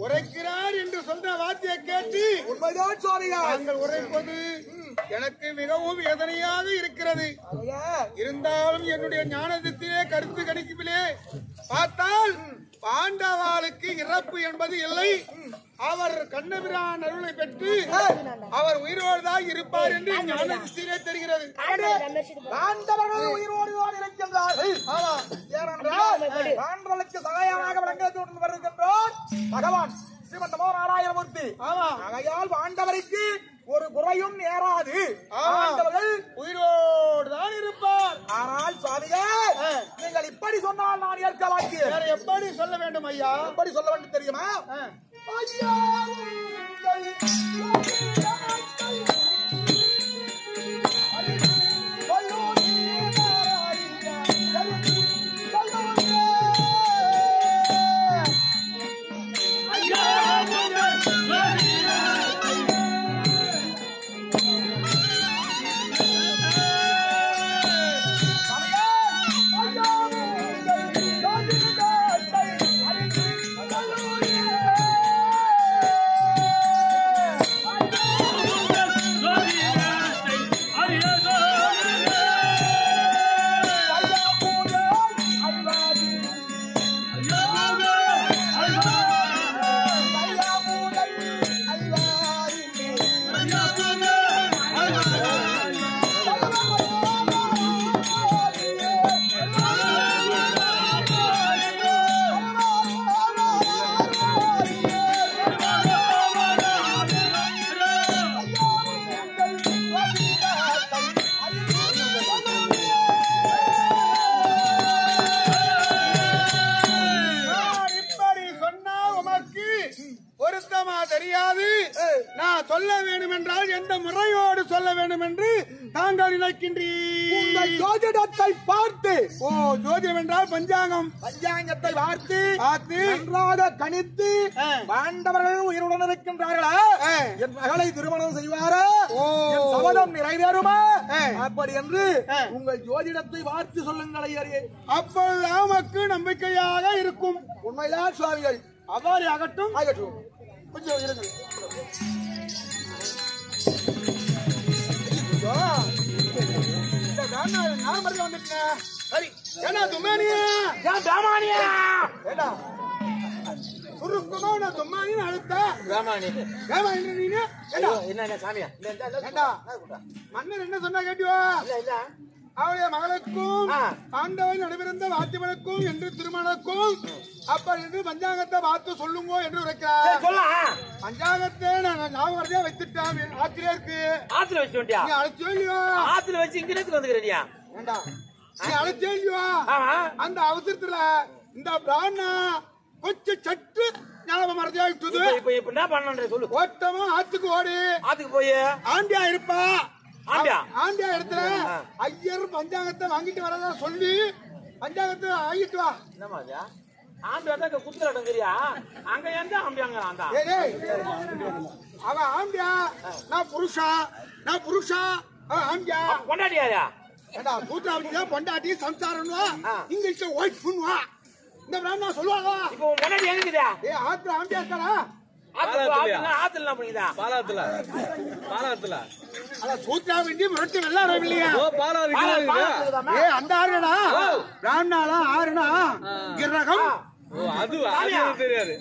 உரைக்கிறார் என்று சொன்ன வார்த்தையை கேட்டு
உண்மைதான் சுவாமியா
நாங்கள் உரைப்பது எனக்கு மிகவும் வேதனையாக இருக்கிறது. இருந்தாலும் என்னுடைய ஞானத்திலே கருத்து கணிப்பிலே பார்த்தால் பாண்டவாளுக்கு இறப்பு என்பது இல்லை. அவர் கண்ணபிரான் அருளை பெற்று அவர் உயிரோடுதான் இருப்பார் என்று ஞானத்திலே தெரிகிறது.
பாண்டவர்கள் உயிரோடுதான் இருக்கின்றார்கள். ஏனென்றால் பாண்டவர்களுக்கு சகாயமாக விளங்க வருகின்றார் பகவான் ஸ்ரீமன் நமோ நாராயணமூர்த்தி. ஆகையால் பாண்டவருக்கு ஒரு குறையும் நேராது. பாண்டவர்கள்
உயிரோடுதான் இருப்பார்.
ஆனால் சுவாமிகள் நீங்கள் இப்படி சொன்னால் நான் ஏற்க மாட்டேன்.
வேற எப்படி சொல்ல வேண்டும் ஐயா?
எப்படி சொல்ல வேண்டும் தெரியுமா? ஐயா
சொல்ல வேண்டும் என்றால் எந்த முறையோடு சொல்ல வேண்டும் என்று தாங்கள் நினைக்கின்றீர்கள்.
ஜோதிடத்தை பார்த்து,
ஜோதிடம் என்றால் பஞ்சாங்கம்,
பஞ்சாங்கத்தை பார்த்து நன்றாக கணித்து பாண்டவர்கள் உயிருடன் இருக்கின்றார்களா, என் மகளை திருமணம் செய்வாரா, சபதம் நிறைவேறுமா, அப்படி என்று உங்கள் ஜோதிடத்தை பார்த்து சொல்லுங்கள் ஐயரே.
அப்பொழுது நமக்கு நம்பிக்கையாக இருக்கும்.
உண்மைதான் சுவாமிகள்.
அவ்வாறு ஆகட்டும்.
ஆகட்டும்.
கொஞ்சம் இருங்க. சுருக்கமா நான் தொம்மானின்னு அழுத்த
ராமாணி
நீனு
என்ன சாமியா
மன்னர் என்ன சொன்னா கேட்டியோ அவளுடைய மகளுக்கும் ஆண்டவன் நடைபெறுந்த வாத்தியவனுக்கும் என்று திருமணக்கும் அப்ப என்று பஞ்சாங்கத்தை பார்த்து சொல்லுங்க என்று உரைக்கிறார். பஞ்சாங்கத்தை நான் ஞாபகம் வைத்துட்டேன். ஆத்திரே இருக்கு.
ஆத்துல வச்சு வண்டியா
நீ அழைச்சோ இல்லையோ?
ஆத்துல வச்சு இங்கிருந்து வந்துக்கிறேன்.
வேண்டாம் நீ அழைச்சோ இல்லையோ? அந்த அவசரத்துல இந்த பிராணா கொஞ்சம் சட்டு ஞாபகம் மறதியாயிட்டுது.
இப்ப என்ன பண்ண சொல்லு.
ஓட்டமா ஆத்துக்கு ஓடி
ஆத்துக்கு போய்
ஆண்டியா இருப்பா.
ஆண்டியா
இடத்துல ஐயர் பஞ்சாங்கத்தை வாங்கிட்டு வரதா சொல்லி பஞ்சாங்கத்தை வாங்கிட்டு வா.
என்னமா ஆம்பியா குத்துறாட்டம் தெரியா? அங்க எந்த ஆம்பியாங்க
அவன் ஆம்பியா நான் புருஷா அவன் ஆம்பியா
கொண்டாடியா
கூட்டாளியா பொண்டாட்டி சம்சாரம்வா இங்கிலீஷ்ல ஒயிட் பண்ணுவா. இந்த பிராமணா சொல்லுவாங்க.
இப்போ கொண்டாடி எங்குதா?
ஆத்துல ஆம்பியா இருக்காரா?
ஆத்துல பண்ணிதா? பாலாத்துல
அத சூத்ரா வேண்டி முரட்டு வெள்ளாரம் இல்லையா? அந்த ஆறுடா பிராமணால ஆறுனா கிரகம்.
தெரியாது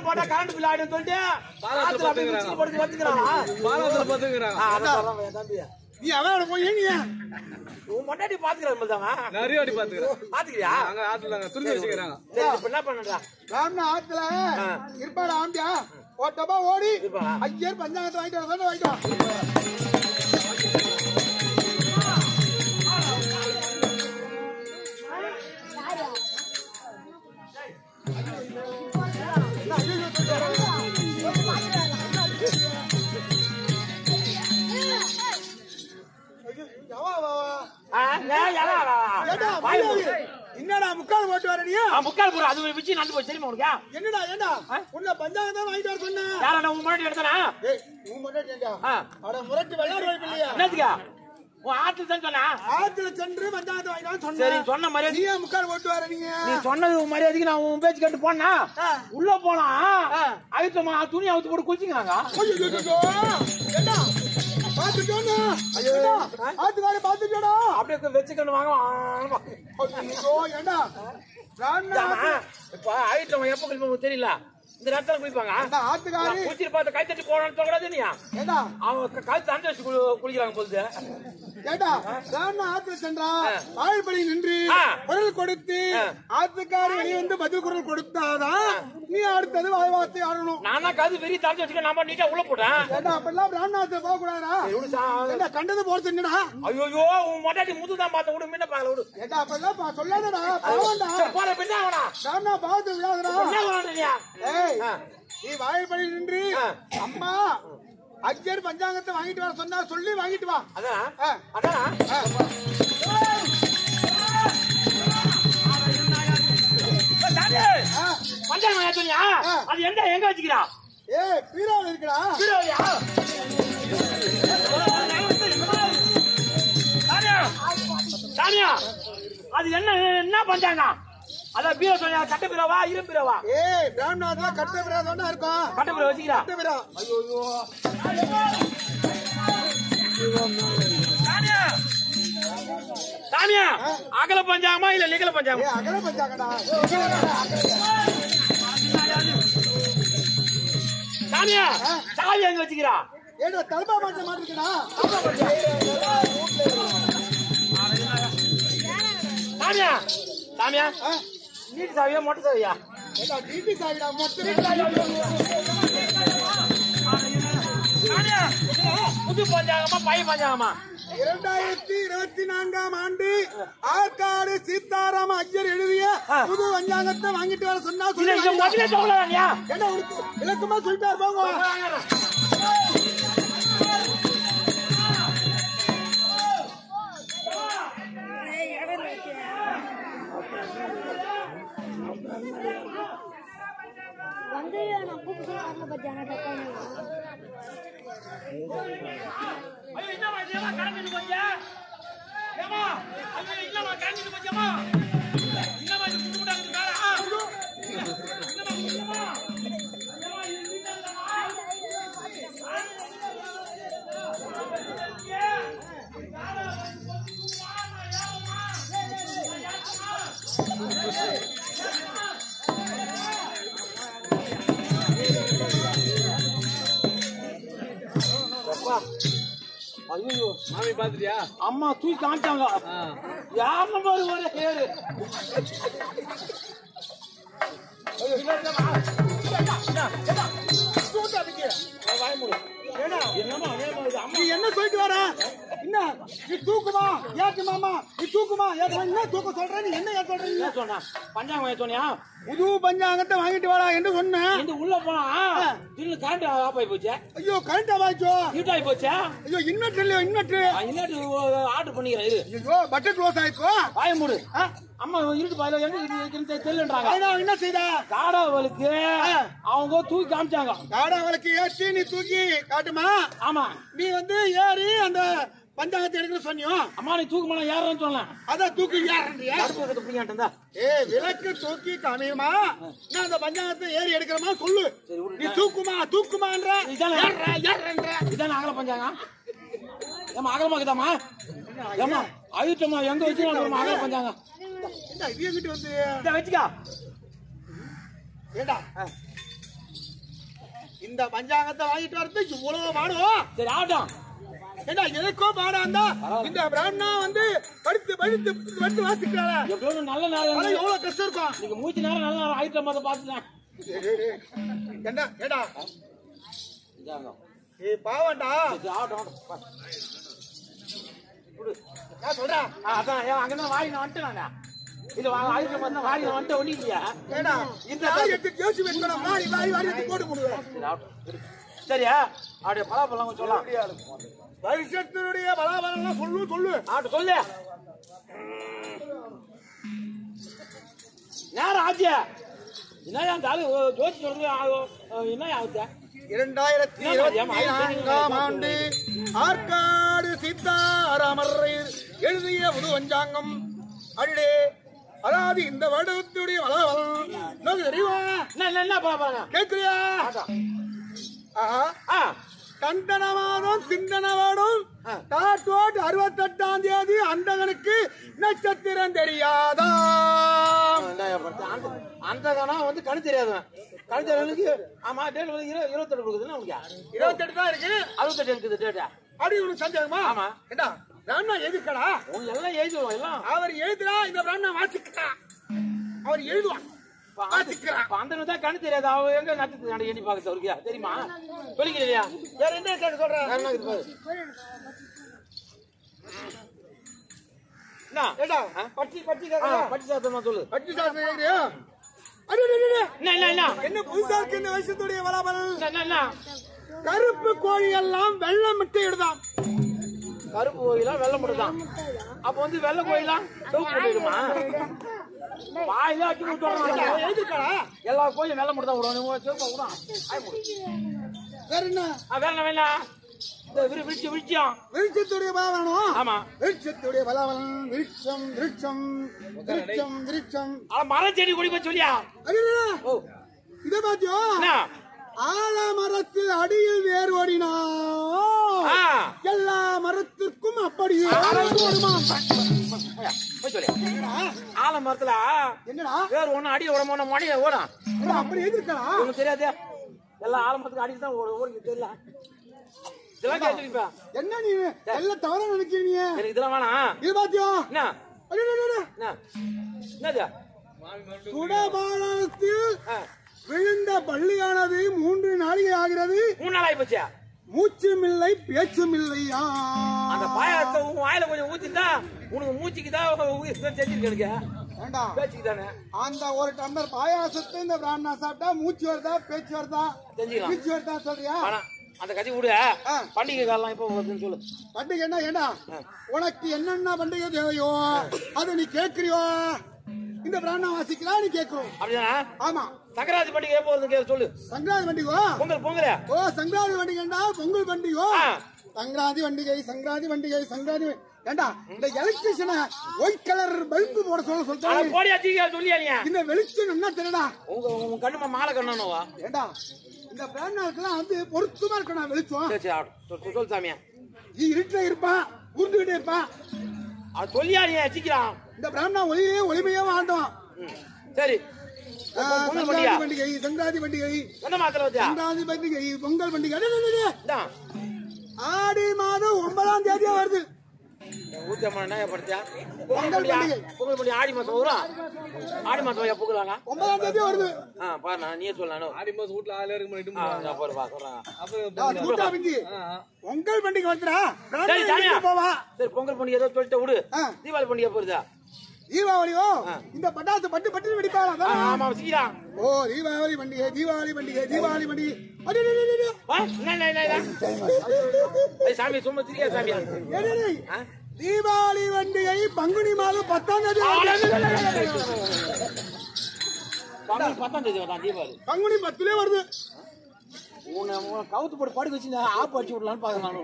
போட்டா கரண்ட் பில் ஆயிடும் சொல்லிட்டு
நீ அவன் போய்
மொட்டாடி பாத்துக்கிறான்
நிறைய வாட்டி
பாத்துக்கிறியா?
அங்க ஆத்துல துணிஞ்சு வச்சுக்கிறாங்க.
என்ன பண்ணுறா
பிராமணா ஆத்துல இருப்பாடா ஆம்பியா ஓட்டமா ஓடி ஐயர் பஞ்சாங்கத்தை வாங்கிட்டு வாங்கிட்டு என்னடா முக்கால் போட்டு வர நீ?
முக்கால் போற அது வச்சு நடந்து போய் தெரியுமா உனக்கு?
என்னடா ஏண்டா உன்ன பஞ்சாங்கத்தை வாங்கிட்டு வர சொன்ன.
யாரா உன் முன்னாடி எடுத்தனா?
உன் முன்னாடி ஏண்டா அட முரட்டு வெள்ளார வைப்பு இல்லையா?
என்னதுக்கு உன் ஆத்துல தான் சொன்னா?
ஆத்துல சென்று பஞ்சாங்கத்தை வாங்கிட்டு சொன்ன.
சரி சொன்ன மாதிரி
நீ முக்கால் போட்டு வர நீங்க.
நீ சொன்னது உன் மரியாதைக்கு நான் உன் பேச்சு கேட்டு போனா உள்ள போனா அழுத்தமா துணி அவுத்து போட்டு குளிச்சுக்கிறாங்க.
ஏண்டா பாத்துட்டோன்னா ஆத்துக்கார பாத்துட்டோடா
அப்படியே வச்சுக்கணும் வாங்க.
ஏண்டா
இப்ப ஆயிட்டம் எப்ப குளிப்பாங்க தெரியல. இந்த நேரத்துல குளிப்பாங்க.
ஆத்துக்காரி
குளிச்சு பார்த்து கை தட்டி போனான்னு சொல்லக்கூடாது. நீ அவங்க கழுத்து அந்த வச்சு குளிக்கிறாங்க போகுது.
ஏண்டா ஆத்துல சென்றா ஆழ்படி நின்று குரல் கொடுத்து ஆத்துக்காரி வெளியே வந்து பதில் குரல் கொடுத்தாதான் நீ அடுத்தது வாய் வார்த்தை ஆடணும்.
நானா கது வெறி தரஞ்சு வச்சுக்க நாம நீட்டா உள்ள போட்டேன்.
ஏண்டா அப்பெல்லாம் பிராமணாத்துல போக கூடாதா? கண்டது போறது என்னடா?
ஐயோ உன் மொட்டாட்டி முதுதான் பார்த்த விடு முன்ன பாக்கல விடு.
ஏண்டா அப்பெல்லாம் சொல்லாதடா பாவண்டா
போற பின்ன அவனா
பிராமணா பாவத்தை விடாதடா.
என்ன வாண்டறியா?
நீ வாய்ப்படி நின்று அம்மா ஐயர் பஞ்சாங்கத்தை வாங்கிட்டு வர சொன்னா சொல்லி வாங்கிட்டு வா.
அதான் அதான் பஞ்சாங்கம் சொன்னியா? அது எங்க வச்சுக்கிறா?
பீராவில் இருக்குடா.
பீராவியா? சாமியா அது என்ன பஞ்சாங்கம்? அதான் பீரோ சொன்னியா? கட்ட பீரோவா இரு பீரோவா?
பிராமணாத்துல கட்ட பீரா தானே இருக்கும்.
கட்ட பீரோ வச்சுக்கிறா?
கட்ட பீரா.
சாமியா அகல பஞ்சாங்கமா இல்ல நிகழ பஞ்சாங்கமா?
அகல பஞ்சாங்கடா.
சாமியா சாவி எங்க வச்சுக்கிறா?
ஏடா தலபா மாட்ட மாட்டிருக்கடா.
சாமியா சாமியா நீட்டு சாவியா மொட்டை சாவியா?
ஏடா டிடி சாவிடா மொட்டை.
புது பஞ்சாங்கமா பழைய பஞ்சாங்கமா?
2024ஆம் ஆண்டு ஆற்காடு சீதாராம ஐயர் எழுதிய புது பஞ்சாங்கத்தை வாங்கிட்டு வர சொன்னா என்ன விளக்கமா சொல்லிட்டாரு போங்க.
வந்து நான் கூப்பிட்டு சொல்ல பத்தியான
ஐயோ
மாமி பாத்துட்டியா?
அம்மா தூக்கி காமிச்சாங்க. யாருன்னு பாரு ஒரே ஏறு.
என்ன சொல்லிட்டு வர? என்ன நீ தூக்குமா ஏத்துமாமா? நீ தூக்குமா ஏத்துமா? என்ன தூக்க சொல்ற? நீ என்ன சொல்றீங்க?
சொன்னா பஞ்சாங்கம் சொன்னியா?
புது பஞ்சாங்கத்தை வாங்கிட்டு வாடா என்று சொன்னேன்.
இந்த உள்ள போனா திடீர்னு கரண்ட் ஆஃப் ஆகி போச்சு.
ஐயோ கரண்ட் ஆவாச்சோ?
இருட்டாகி போச்சா?
ஐயோ இன்வெர்டர் இல்லையோ? இன்வெர்டர்
ஆர்டர் பண்ணிக்கிறேன். இது
ஐயோ பட்டன் க்ளோஸ் ஆயிக்கோ.
வாய மூடு. அம்மா இருட்டு பாயில எங்க தெரியலன்றாங்க.
என்ன செய்த?
காடாவளுக்கு அவங்க தூக்கி காமிச்சாங்க.
காடாவளுக்கு ஏற்றி நீ தூக்கி காட்டுமா?
ஆமா.
நீ வந்து ஏறி அந்த பஞ்சாங்கத்தை எடுக்க சொன்னியோ?
அம்மா நீ தூக்குமா யாருன்னு சொன்னேன்.
அதான் தூக்கி ஏறியா?
பிடிக்காட்டா
விளக்கு தூக்கி காமியுமா? நான் அந்த பஞ்சாங்கத்தை ஏறி எடுக்கிறமா சொல்லு. நீ தூக்குமா தூக்குமான்ற
இதான அகல பஞ்சாங்கம். ஏமா அகலமாக்குதாமா? ஏமா அழுத்தமா எங்க வச்சு அகல பஞ்சாங்கம்
வீட்டு வந்து
வச்சுக்கா.
ஏண்டா இந்த பஞ்சாங்கத்தை வாங்கிட்டு வரது இவ்வளவு பாடும்.
சரி ஆகட்டும்.
ஏண்டா எதுக்கோ பாடாந்தா இந்த பிராமணா வந்து படுத்து படுத்து படுத்து வாசிக்கிறாளா?
எவ்வளவு நல்ல நேரம்.
எவ்வளவு கஷ்டம் இருக்கும்.
நீங்க மூச்சு நேரம் நல்ல நேரம் ஆயிட்ட மாதிரி பாத்துட்டேன்.
என்ன ஏடா பாவண்டா.
ஆகட்டும்
நான் சொல்றேன்.
அதான் அங்கதான் வாரி நான் வந்துட்டேன். இது ஆயிரத்தி மாதிரி வாரி நான் வந்துட்டு ஒண்ணிக்கலையா?
ஏடா இந்த யோசி வைக்கணும். வாரி வாரி வாரி எடுத்து போட்டு போடுவேன்.
சரியா? அப்படியே பலாப்பழம் கொஞ்சம் சொல்லலாம்.
வருஷத்தினுடைய பலாபலம் சொல்லு சொல்லு.
ஆட்டு சொல்லு. நேரம் ஆச்சு. என்ன ஜோசி சொல்றது என்ன ஆகுது?
2024ஆம் ஆண்டு ஆற்காடு சீதாராமர் எழுதிய புது பஞ்சாங்கம் அடிடே. அதாவது இந்த வருடத்துடைய பலாபலம் தெரியுமா?
என்ன பலாப்பழம்
கேட்குறியா? கண்டனவாதம் சிந்தனவாடும் தாட்டோட் 68ஆம் தேதி அந்தகனுக்கு நட்சத்திரம் தெரியாதா?
அந்தகனா வந்து கணு தெரியாதுவன். கணு தெரியாதுக்கு ஆமா டேட் 28 கொடுக்குதுன்னு உனக்கு
28 தான் இருக்கு.
68 இருக்குது டேட்டா.
அப்படி உனக்கு சந்தேகமா?
ஆமா.
ஏண்டா பிராமணா எதுக்கடா?
உங்க எல்லாம் எழுதுவோம் எல்லாம்.
அவர் எழுதுறா இந்த பிராமணா வாசிக்கிறா. அவர் எழுதுவான்
அந்த தான் கண்ணு தெரியாது. அவ எங்க நட்சத்திரம் எண்ணி பார்க்க சொல்லியா தெரியுமா? சொல்லிக்கலையா?
வேற என்ன கேட்டு சொல்றேன்.
பட்டி சாத்தமா சொல்லு.
பட்டி சாஸ்திரம் கேக்குறியா? என்ன புதுசா இருக்கு இந்த வருஷத்துடைய பலாபலம்? கருப்பு கோழி எல்லாம் வெள்ளை முட்டை இடுதான்.
கருப்பு கோயிலாம் வெள்ளை முட்டை தான். அப்ப வந்து வெள்ளை கோயிலாம் சிவப்பு முட்டைடுமா? வாயில ஆக்கி
எழுதிருக்கா?
எல்லா கோயிலும் வெள்ளை முட்டை தான் விடுவாங்க. சிவப்பா விடும்.
வேற என்ன?
வேணா வேணா இந்த விருட்சம்
விருட்சத்துடைய பலாபலம்.
ஆமா
விருட்சத்துடைய பலாபலம். விருட்சம் விருட்சம் விருட்சம் விருட்சம்
மரம் செடி குடிப்ப சொல்லியா?
இத பாத்தியோ? ஆலமரத்தில் அடியில் வேர் ஓடினா எல்லா மரத்திற்கும் அப்படியே
ஆலமரத்துல
என்னடா
வேர் ஒண்ணு அடி உடம்பு மணிய ஓடும்.
அப்படி எதிர்க்கலாம்.
உங்களுக்கு தெரியாது. எல்லா ஆலமரத்துக்கு அடி தான் ஓடி தெரியல. இதெல்லாம் கேட்டுப்பா.
என்ன நீ எல்லாம் தவற நினைக்கிறீங்க?
எனக்கு இதெல்லாம் வேணாம்.
இது பாத்தியோ?
என்ன என்னது?
சுடபாலத்தில் விழுந்த பள்ளியானது 3 நாளிகை ஆகிறது.
3 நாள் ஆகி போச்சா?
மூச்சும் இல்லை பேச்சும் இல்லையா?
அந்த பாயாசத்தை வாயில கொஞ்சம் ஊத்திட்டா உனக்கு மூச்சுக்குதான் செஞ்சிருக்கு.
வேண்டாம்
பேச்சுக்கு தானே.
அந்த ஒரு டம்ளர் பாயாசத்தை இந்த பிராமணா சாப்பிட்டா மூச்சு வருதா பேச்சு வருதா
செஞ்சுக்கலாம்.
மூச்சு வருதா சொல்றியா?
அந்த கட்சி விடு. பண்டிகை காலம் இப்ப வருதுன்னு சொல்லு.
பண்டிகை என்ன? ஏண்டா உனக்கு என்னென்ன பண்டிகை தேவையோ அது நீ கேட்கிறியோ? இந்த பிராமணா வாசிக்கிறா நீ கேட்கும்.
அப்படிதானா?
ஆமா.
சங்கராந்தி பண்டிகை எப்போ வருது சொல்லு.
சங்கராந்தி பண்டிகை
பொங்கல் பொங்கல்.
ஓ சங்கராந்தி பண்டிகைண்டா பொங்கல் பண்டிகை. சங்கராந்தி பண்டிகை சங்கராந்தி பண்டிகை சங்கராந்தி. ஏண்டா இந்த எலக்ட்ரிஷியனை ஒயிட் கலர் பல்பு போட சொல்றேன்.
போடியா தீங்க சொல்லியா நீ?
இந்த வெளிச்சம் என்ன தெரியடா?
உங்க கண்ணுமா மாலை கண்ணனவா?
ஏண்டா இந்த பிராமணாக்கெல்லாம் வந்து பொருத்தமா இருக்கணும் வெளிச்சம்.
சொல் சாமியா.
நீ இருட்டுல இருப்பான் ஊர்ந்துகிட்டே இருப்பான்.
அது சொல்லியா நீ வச்சுக்கிறான்.
இந்த பிராமணா ஒளியே ஒளிமையே வாழ்ந்தோம்.
சரி.
சங்கராந்தி பண்டிகை சங்கராந்தி பண்டிகை
என்ன மாத்திர வச்சா?
சங்கராந்தி பண்டிகை பொங்கல் பண்டிகை.
ஆடி மாதம் 9ஆம் தேதி வருது.
ஊத்தியம்மா என்ன படுத்தியா? பொங்கல் பண்டிகை ஆடி மாசம் வரும். ஆடி மாசம் பொங்கலாங்க
9ஆம் தேதி வருது.
பாரு நீயே சொல்லணும்.
ஆடி மாசம் வீட்டுல ஆளே இருக்க மாட்டேன்.
பொங்கல் பண்டிகை வந்துடா.
சரி பொங்கல் பண்டிகை ஏதோ சொல்லிட்டு விடு. தீபாவளி பண்டிகை போறதா?
தீபாவளியோ இந்த பட்டாசு பட்டு வெடிப்பாங்க.
ஆமா சீக்கிரம்.
ஓ தீபாவளி பண்டிகை
சாமி சும்மா திரியா சாமியா?
தீபாவளி பண்டிகை பங்குனி மாதம் 10ஆம் தேதி.
தீபாவளி
பங்குனி 10 வருது.
கவுத்து போட்டு படுக்க வச்சு ஆப்பு அடிச்சு விடலான்னு பாக்கலாம்.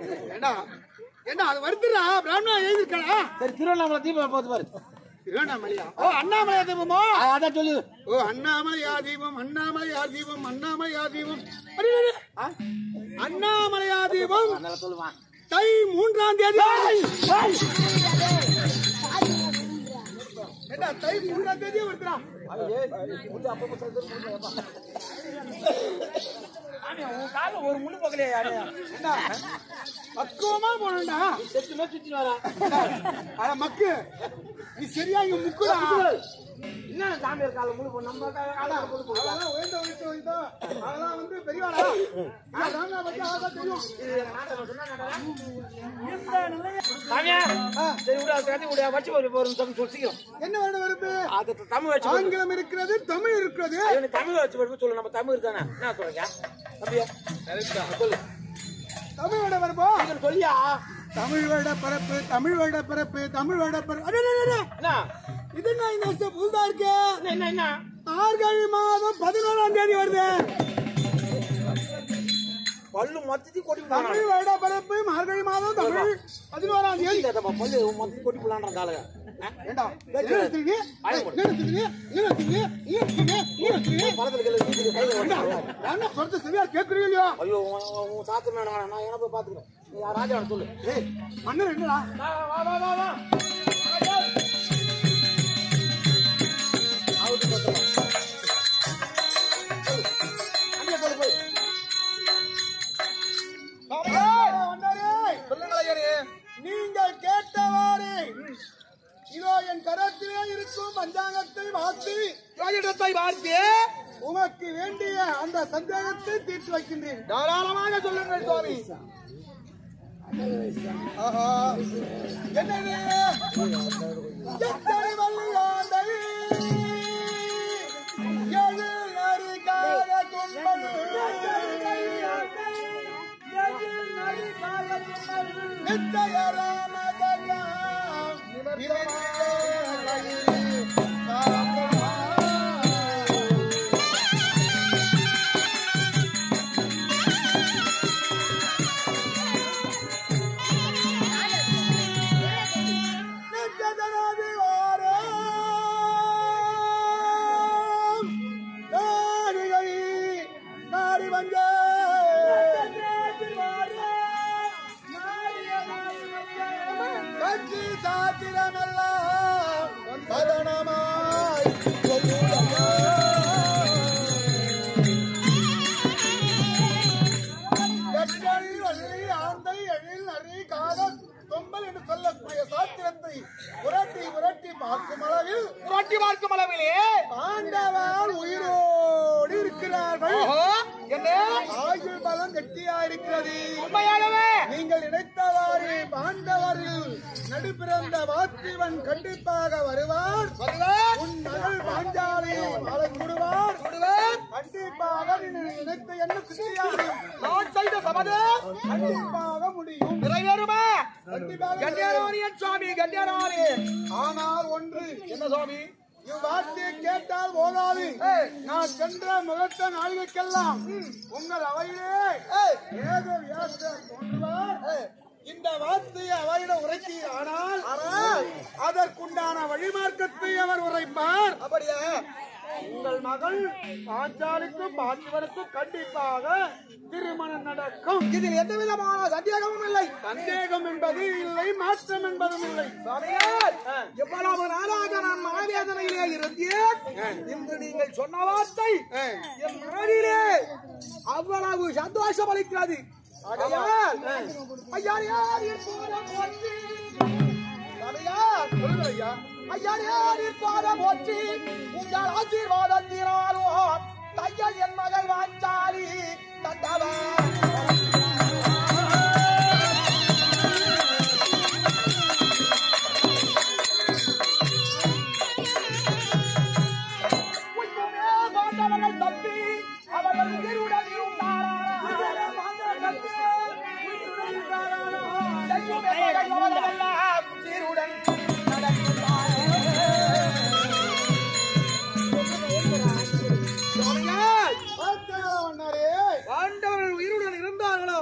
என்ன அது வருதுடா பிராமணா எழுதிருக்கா?
சரி திருவண்ணாமலை தீபம் பார்த்து பாரு.
திருவண்ணாமலையா? ஓ அண்ணாமலையா தீபமோ?
அதான் சொல்லு.
ஓ அண்ணாமலையா தீபம் அண்ணாமலையா தீபம்
சொல்லுவான்.
தை 3ஆம் தேதி. என்ன தை 3ஆம் தேதி வருதுடா?
ஒரு முன்னு பக்கலையா?
பக்குவமா போனா
செத்துமே சுத்தி வரா.
அட மக்கு நீ சரியா இங்க முக்குடா.
என்ன சாமியார் கால முழு போ நம்ம
அதெல்லாம் உயர்ந்த வயசு அதெல்லாம் வந்து பெரியவாடா. அதான் பத்தி அதான் தெரியும். என்ன வேணும் வருது? ஆங்கிலம் இருக்கிறது, தமிழ் இருக்கிறது.
தமிழ் வச்சு சொல்லு. நம்ம தமிழ் தானே என்ன சொல்றீங்க? சொல்லு.
தமிழோட வருவோம்
சொல்லியா?
தமிழோட பரப்பு இது என்ன புதுதா இருக்கு?
என்ன
மார்கழி மாதம் 11ஆம் தேதி வருது.
பல்லு மொத்தத்தி கொட்டி
தமிழ் வருட பரப்பு மார்கழி மாதம் தமிழ் 11ஆம் தேதி.
பல்லு மொத்தத்தி கொட்டி போலான்ற கால
கேக்குறீங்களா?
ஐயோ சாத்து நான் என்ன போய் பாத்துக்கிறேன். ராஜா சொல்லு.
மன்னர் என்னடா? நீங்கள் கேட்டவாறு இதோ என் கரத்திலே இருக்கும் பஞ்சாங்கத்தை வார்த்து உமக்கு வேண்டிய அந்த சந்தேகத்தை தீர்த்து வைக்கின்றேன். தாராளமாக சொல்லுங்கள் சுவாமி. என்னது எத்தனை வல்லியாண்டை எழுநறிக்காத துன்பம் நிச்சய ராமதகம் பார்க்கும் அளவிலே பாண்டவர் உயிரோடு இருக்கிறார்கள். ஆயுள் பலம் கெட்டியா இருக்கிறது. நீங்கள் நினைத்தவாறு பாண்டவரில் நடுபிறந்த வாத்திவன் கண்டிப்பாக வருவார். உன் மகள் பாஞ்சாலை மாலை சுடுவார். கண்டிப்பாக நினைத்த என்ன சித்தியாக நான் செய்த சபதம் கண்டிப்பாக முடியும். நிறைவேறுமா? சுவாமி கண்டியாரே. ஆனால் ஒன்று என்ன சுவாமி, இவ்வார்த்தையை கேட்டால் போதாது. நான் சென்ற முகத்த நாளிகைக்கெல்லாம் உங்கள் அவையிலே ஏதோ தோன்றுவார். இந்த வார்த்தையை அவையிடம் உரைத்தீர். ஆனால் அதற்குண்டான வழிமார்க்கத்தை அவர் உரைப்பார். அப்படியா? உங்கள் மகள் பாஞ்சாலிக்கும் பார்த்திபனுக்கும் கண்டிப்பாக திருமணம் நடக்கும். இதில் எந்த விதமான சந்தேகமும் இல்லை. சந்தேகம் என்பது இல்லை, மாற்றம் என்பதும் இல்லை. எவ்வளவு நாளாக நான் மனவேதனையிலே இருந்தேன். இன்று நீங்கள் சொன்ன வார்த்தை என் மனதிலே அவ்வளவு சந்தோஷம் அளிக்கிறது.
உங்கள் ஆசீர்வாதத்தினாலோ தையல் என் மகள் வாஞ்சாலி தந்தவா தப்பி அவர்கள் உயிருடன் பாண்டவர்கள் உயிருடன் இருந்தார்களோ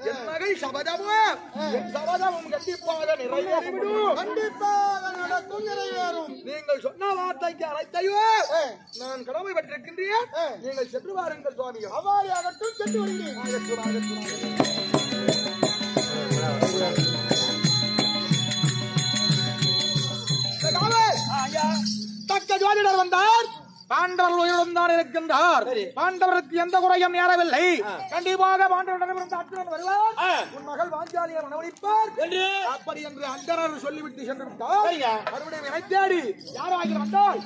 என் மகள் சபதமும் என் சபதமும் கண்டிப்பாக நிறைவேறிவிடும். கண்டிப்பாக நடக்கும், நிறைவேறும். நீங்கள் சொன்ன வார்த்தைக்கு அனைத்தையும் நான் கடமைப்பட்டிருக்கின்றேன். நீங்கள் சென்று வாருங்கள் சுவாமி. அவ்வாறாகட்டும், சென்று வருகிறேன். தக்க ஜோதிடர் வந்தார். பாண்டவர்கள் உயிருடன் தான் இருக்கின்றார். பாண்டவருக்கு எந்த குறையும் நேரவில்லை. கண்டிப்பாக பாண்டவரிடமிருந்து அர்ஜுனன் வருவார். உன் மகள் வாஞ்சாலியை மனவளிப்பார் அப்படி என்று அந்தரர் சொல்லிவிட்டு சென்று விட்டார். மறுபடியும் என்னை தேடி யாராக வந்தால்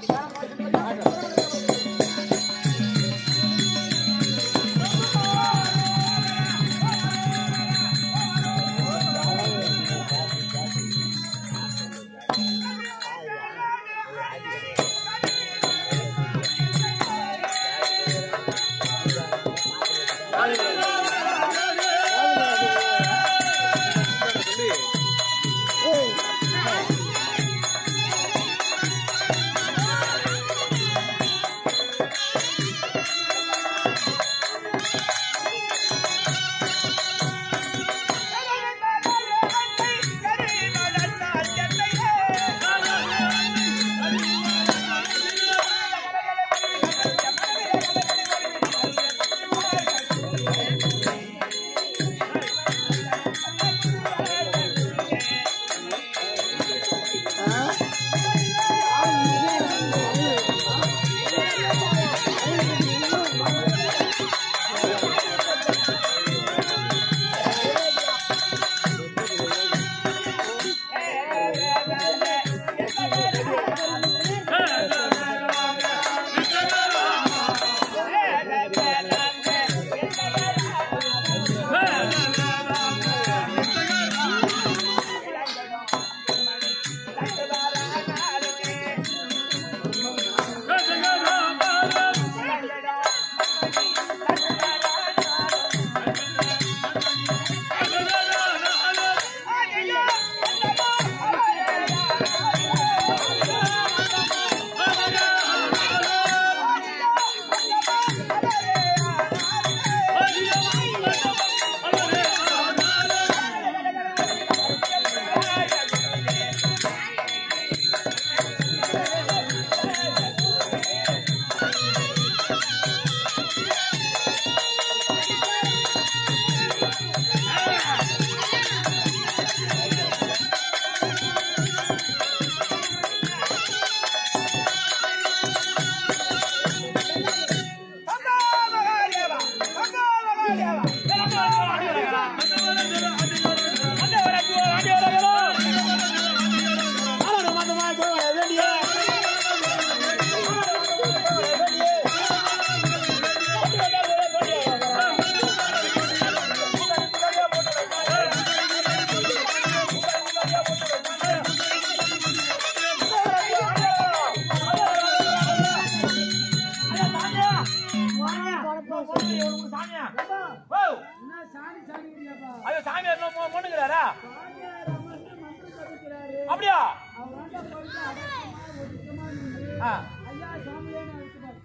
அப்படியா?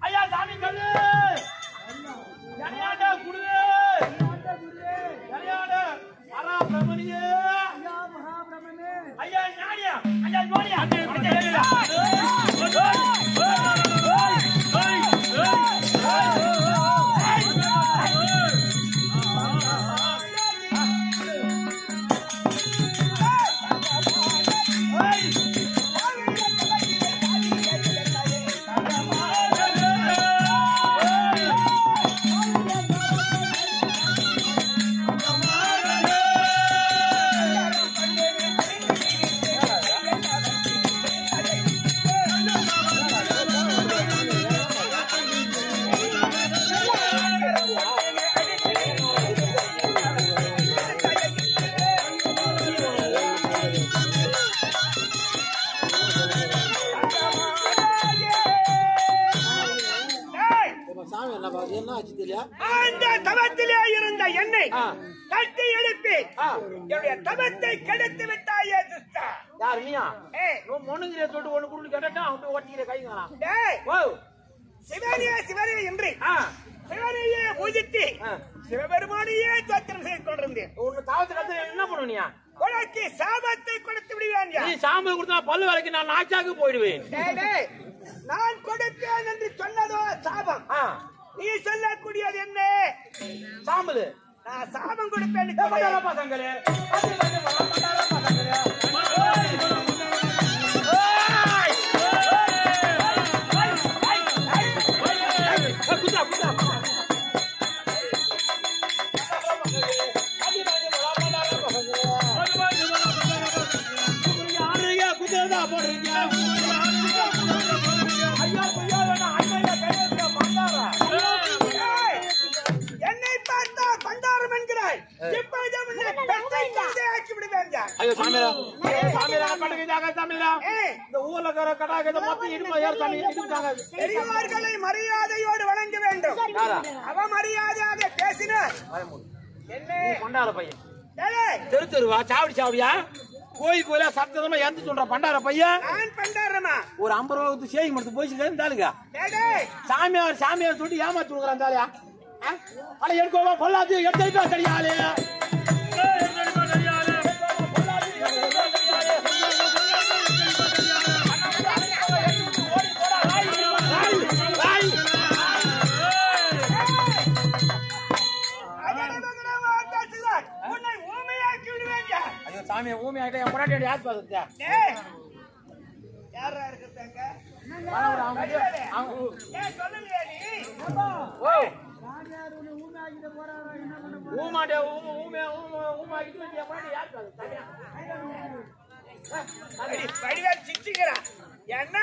ஐயா சாமி கல்லு ஜனியாண்ட குரு ஜனியாண்ட அரா பிரமணியே ஐயா மகாபிரமணே ஐயா ஞானியா ஐயா ஜோனியா என்ன ஆச்சு தெரியல.
அந்த தவத்திலே இருந்த என்னை தட்டி எழுப்பி என்னுடைய தவத்தை கெடுத்து விட்டாயே துஷ்டா.
யார் நீயா? மொண்ணுங்கிற தொட்டு ஒண்ணு குடுன்னு கேட்டா அவன் ஒட்டிக்கிற கைங்களா?
சிவனே சிவனே என்று சிவனையே பூஜித்து சிவபெருமானையே தோத்திரம் செய்து கொண்டிருந்தேன்.
உன்னை தாவத்தை கத்து என்ன பண்ணுவியா?
உனக்கு சாபத்தை கொடுத்து விடுவேன்.
நீ சாம்பல் கொடுத்தா பல்லு வரைக்கும் நான் நாச்சாக்கு போயிடுவேன்.
நான் கொடுத்தேன் என்று சொன்னதோ சாபம். நீ சொல்லக்கூடியது என்ன?
சாம்பல்.
நான் சாபம் கொடுப்பேன்.
பசங்களே
என்னை பார்த்தா பண்டாரம் என்கிறாய். பெரியவர்களை மரியாதையோடு வணங்க வேண்டும். அவ மரியாதையாக பேசினார்.
பண்டார பையன் தெரு தெருவா சாவடி சாவடியா கோயில் கோயிலா சத்தமா இறந்து சொல்ற பண்டார பையன். ஒரு 50 ரூபாய் சேவை மட்டும் போயிட்டு இருந்தாலுங்க சாமியார் சாமியார் சொல்லிட்டு ஏமாத்தி கொடுக்குறான் தாலியா. எடுக்கோவா பொல்லாது எடுத்து கிடையாது. சாமியை ஊமி ஆகிட்ட என் பொண்டாட்டி யார் பாத்துட்டா?
யாரா இருக்கிறாங்க?
ஊமாட்டே யார்
சிச்சிக்கிறா என்ன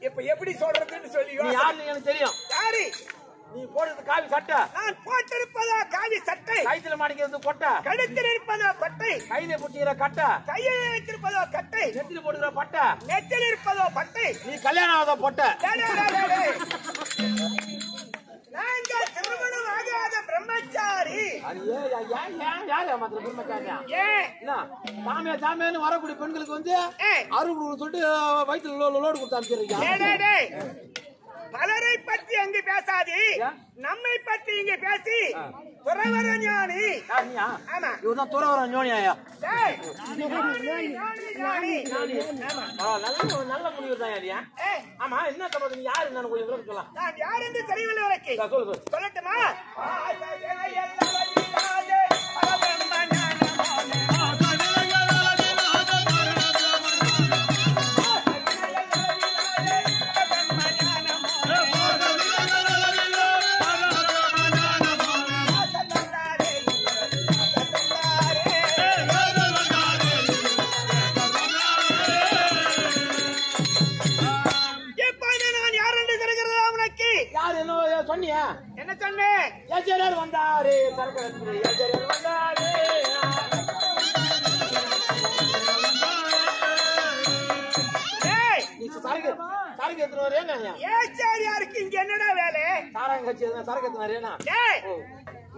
இப்ப எப்படி சொல்றதுன்னு சொல்லி
யாரு எனக்கு தெரியும்.
யாரு
நீ போடுறது காவி சட்டை?
நான் போட்டிருப்பதா காவி சட்டை.
கைத்துல மாட்டிக்கிறது கொட்டை.
கழுத்தில் இருப்பதோ பட்டை.
கையில பிடிக்கிற கட்டை.
கையில் வைத்திருப்பதோ கட்டை.
நெத்தில போடுகிற பட்டை.
நெத்தில இருப்பதோ பட்டை.
நீ கல்யாணம் ஆகாத பொட்டை.
நாங்கள் திருமணம் ஆகாத பிரம்மச்சாரி.
யாரு மாத்திர பிரம்மச்சாரியா? சாமியா சாமியான்னு வரக்கூடிய பெண்களுக்கு வந்து அறுபது சொல்லிட்டு வயிற்றுல லோடு கொடுத்து அனுப்பிச்சிருக்கீங்க.
பலரை பற்றி அங்கு பேசாது, நம்மை பற்றி இங்கு பேசி துறவர ஞானி. ஆமா
இவர்தான் துறவர ஞானியா? நல்ல முடிவு தான். ஆமா என்ன சொல்றது? யாரு நான் கொஞ்சம் விளக்கலாம்.
நான் யார் என்று தெரியவில்லை உனக்கு. சொல்லட்டுமா? என்ன சொன்னேன்?
ஏஜரர் வந்தாரு சரக்கரத்துல ஏஜரர் வந்தாரு. சரக்கு எத்தனை
ஏச்சாரியாருக்கு இங்க என்னடா வேலை?
சரக்கு எத்தனை?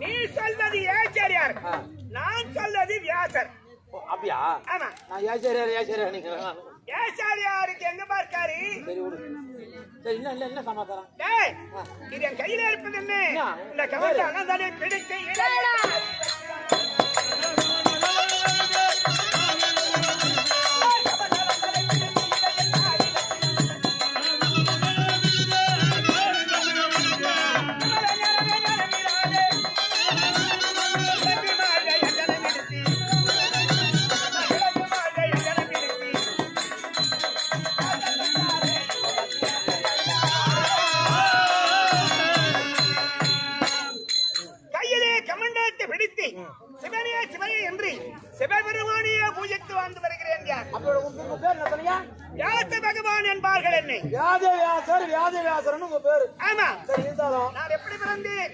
நீ சொல்வது ஏச்சாரியார், நான் சொல்வது வியாசர்.
அப்படியா?
ஆமா
நான் ஏச்சாரியார் நீங்க
ஏச்சாரியாருக்கு எங்க பார்க்காரு?
சரி என்ன சமாச்சாரம்?
இது என் கையில இருப்பது என்ன? இந்த கவர்ச்சி தானே பிடித்து சிவபெருமானையே பூஜித்து வாழ்ந்து வருகிறேன். வியாச பகவான் என்பார்கள் என்னை.
வியாசர் உங்க பேரு?
ஆமா.
சரி இருந்தாலும்
நான் எப்படி பிறந்தேன்?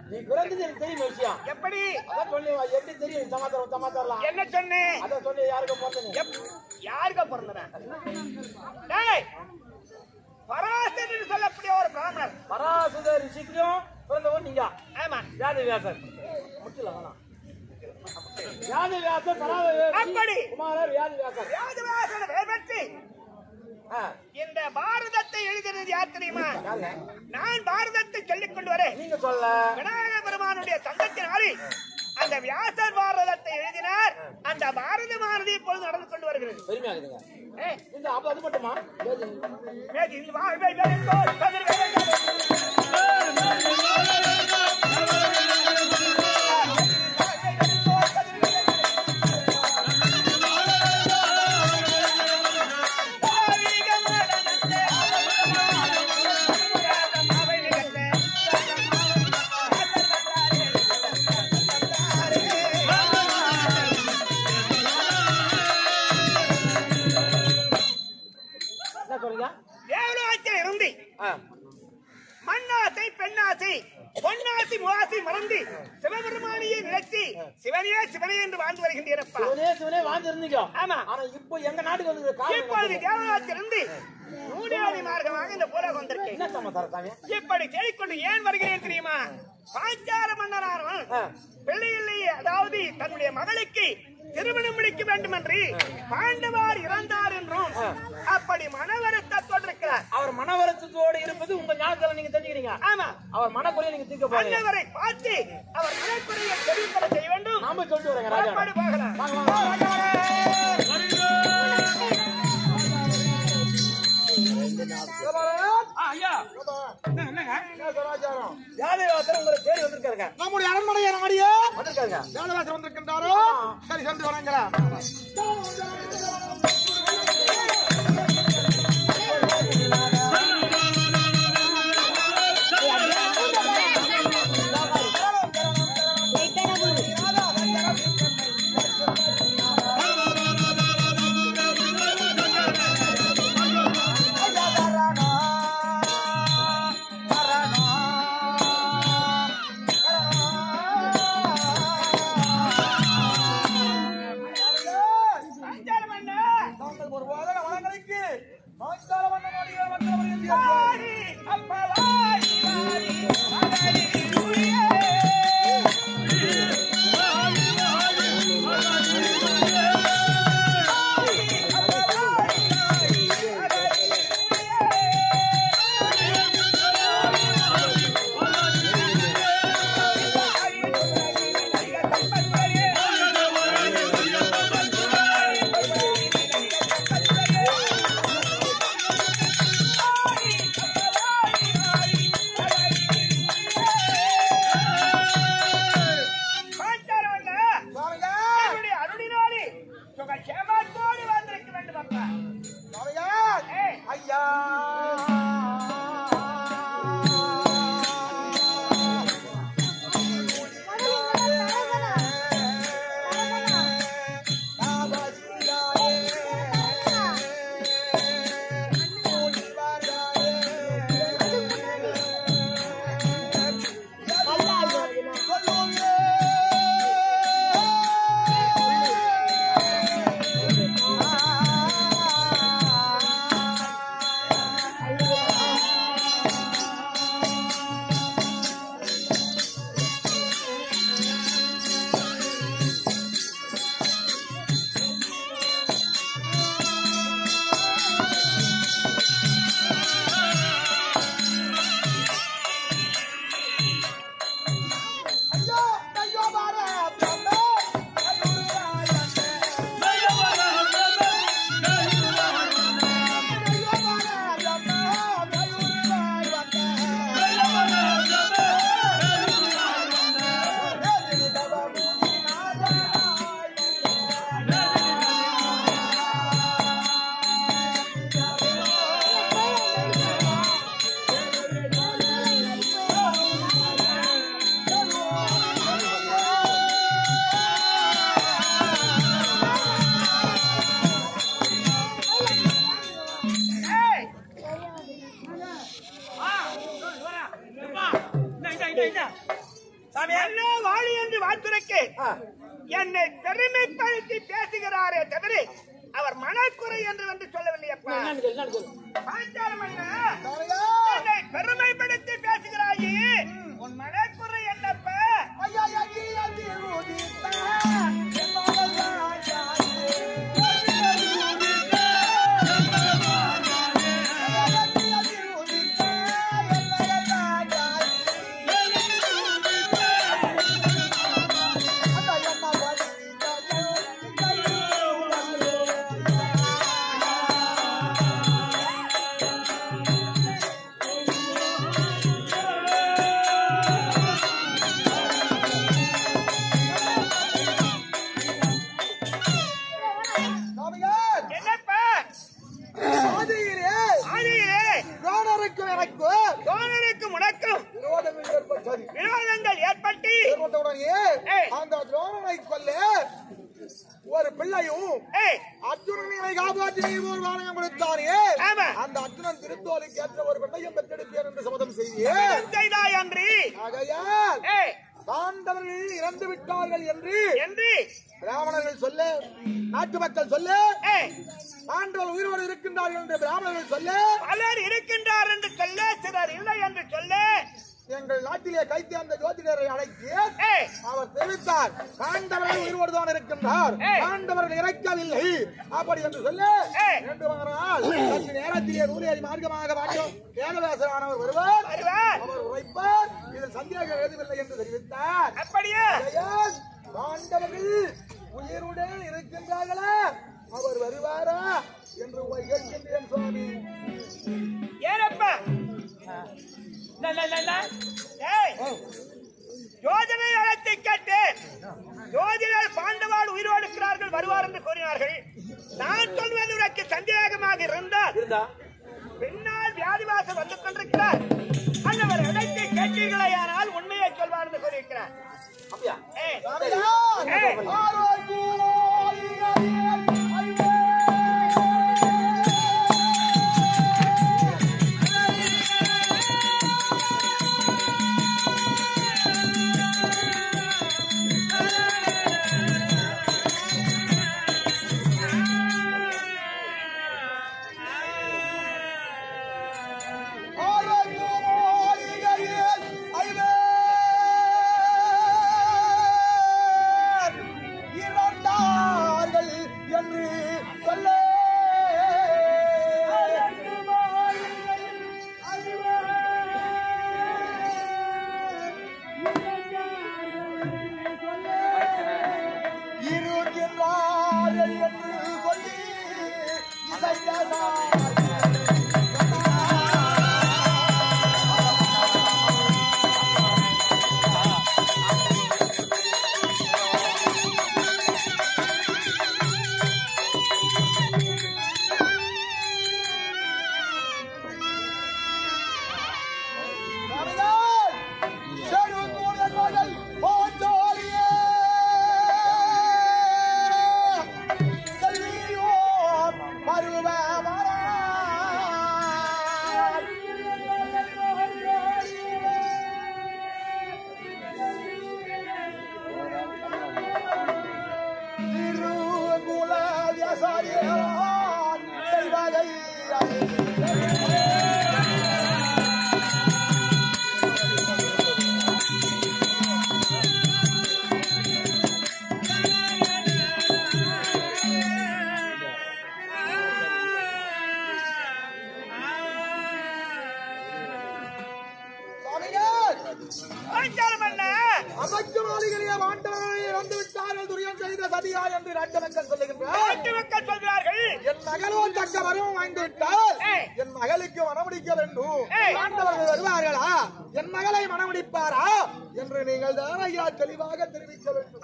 நீ பிறந்தது எனக்கு தெரியும் விஷயம்.
எப்படி?
அதான் சொல்லி எப்படி தெரியும் சமாச்சாரம்?
என்ன சொன்னேன்?
அதான் சொல்லி யாருக்க பிறந்தேன்?
யாருக்க பிறந்தேன்? பராசர் என்று சொல்லக்கூடிய ஒரு பிராமணர்.
பராசர ரிஷிக்கும் பிறந்த வியாதிவியாசர் முடிச்சல வேணாம் வியாதிவியாசர் அப்படி குமாரர் வியாதிவியாசர்
பற்றி இந்த பாரதத்தை எழுதினது யார் தெரியுமா? நான் பாரதத்தை சொல்லிக் கொண்டு வரேன். நீங்க சொல்ல விநாயக பெருமானுடைய தங்கத்தினாலே அந்த வியாசர் பாரதத்தை எழுதினார். அந்த பாரதமானது இப்பொழுது நடந்து கொண்டு வருகிறது.
பெருமையாகுதுங்க. இந்த அது மட்டுமா
இருந்து மண்ணாசை பெண்ணாசை பொன்னாசி முகாசி மறந்து சிவபெருமானியை நினைத்து சிவனே சிவனே என்று வாழ்ந்து வருகின்றேனப்பா.
சிவனே வாழ்ந்து இருந்தீங்க.
ஆமா.
ஆனா இப்போ எங்க நாட்டுக்கு வந்து
இப்பொழுது தேவராஜிலிருந்து மூடியாதி மார்க்கமாக இந்த போராக வந்திருக்கேன்.
என்ன சமாச்சாரம் சாமி?
இப்படி தேடிக்கொண்டு ஏன் வருகிறேன் தெரியுமா? பாஞ்சால மன்னனானவன் பிள்ளையில்லை, அதாவது தன்னுடைய மகளுக்கு திருமணம் முடிக்க வேண்டும் என்று பாண்டவார் இறந்தார் என்றும் அப்படி மனவருத்தத்தோடு இருக்கிறார்.
அவர் மனவருத்தத்தோடு இருப்பது உங்க ஞானத்துல நீங்க தெரிஞ்சுக்கிறீங்க.
ஆமா.
அவர் மனக்குறையை நீங்க தீர்க்க போறீங்க.
மன்னவரை பார்த்து அவர் மனக்குறையை தெரிவிப்பட செய்ய வேண்டும்.
நாம சொல்லிட்டு வரேங்க ராஜா.
போகலாம்.
நம்முடைய அரண்மனையை நாடிய
வந்திருக்காங்க.
தேவராஜர் வந்திருக்கின்றாரோ? சரி, சென்று வரங்களா?
வாழி என்று வாழ்த்துரைக்கு என்னை பெருமைப்படுத்தி பேசுகிறாரே தவிர அவர் மனக்குறை என்று சொல்லவில்லையப்பா. என்னை பெருமைப்படுத்தி பேசுகிறாயே, உன் மனக்குறை என்னப்பா?
விரோதங்கள் ஏற்பட்டு
அந்த துரோணனை கொல்ல ஒரு பிள்ளையும் அர்ஜுனனை காப்பாற்றி ஒரு வாரம் கொடுத்தானே அந்த அர்ஜுனன் திருத்தோலுக்கு ஏற்ற ஒரு பெண்ணையும் பெற்றெடுப்பேன் என்று சபதம் செய்தாய் அன்றி ஆகையால் பாண்டவர்கள் இறந்து விட்டார்கள் என்று பிராமணர்கள் சொல்ல நாட்டு மக்கள் சொல்ல பாண்டவர்கள் உயிரோடு இருக்கின்றார்கள் என்று பிராமணர்கள் சொல்ல
பலர் இருக்கின்றார் என்று சொல்ல சிலர் இல்லை என்று சொல்ல
எங்கள் நாட்டிலே கைத்து அந்த ஜோதிடரை அழைத்து அவர் தெரிவித்தார் பாண்டவர்கள் உயிரோடு தான் இருக்கின்றார் பாண்டவர்கள் இறக்கவில்லை அப்படி என்று சொல்ல சற்று நேரத்திலே நூலேறி மார்க்கமாக வாட்டும் வேதவேசரானவர் வருவார் அவர் உரைப்பார் இதில் சந்தேகம் எழுதவில்லை என்று தெரிவித்தார்
அப்படியே
பாண்டவர்கள் உயிருடன் இருக்கின்றார்களா அவர் வருவாரா என்று கேட்கின்றேன் சுவாமி
ஏனப்பா ஜோதிடரை அழைத்து கேட்டேன் ஜோதிடர் பாண்டவாள் உயிரோடு இருக்கிறார்கள் வருவார் என்று கூறினார்கள் நான் சொல்வது உனக்கு சந்தேகமாக இருந்தால் பின்னால் வியாதிவாசம் வந்து கொண்டிருக்கிறார் அந்தவர் அழைத்து கேட்டீர்களேயானால் உண்மையை சொல்வார் என்று கூறியிருக்கிறார் அப்படியா
என் மகளுக்கு மனமுடிக்க வேண்டும் பாண்டவர்கள் வருவார்களா என் மகளை மனமுடிப்பாரா என்று நீங்கள் தான் ஐயா தெளிவாக தெரிவிக்க வேண்டும்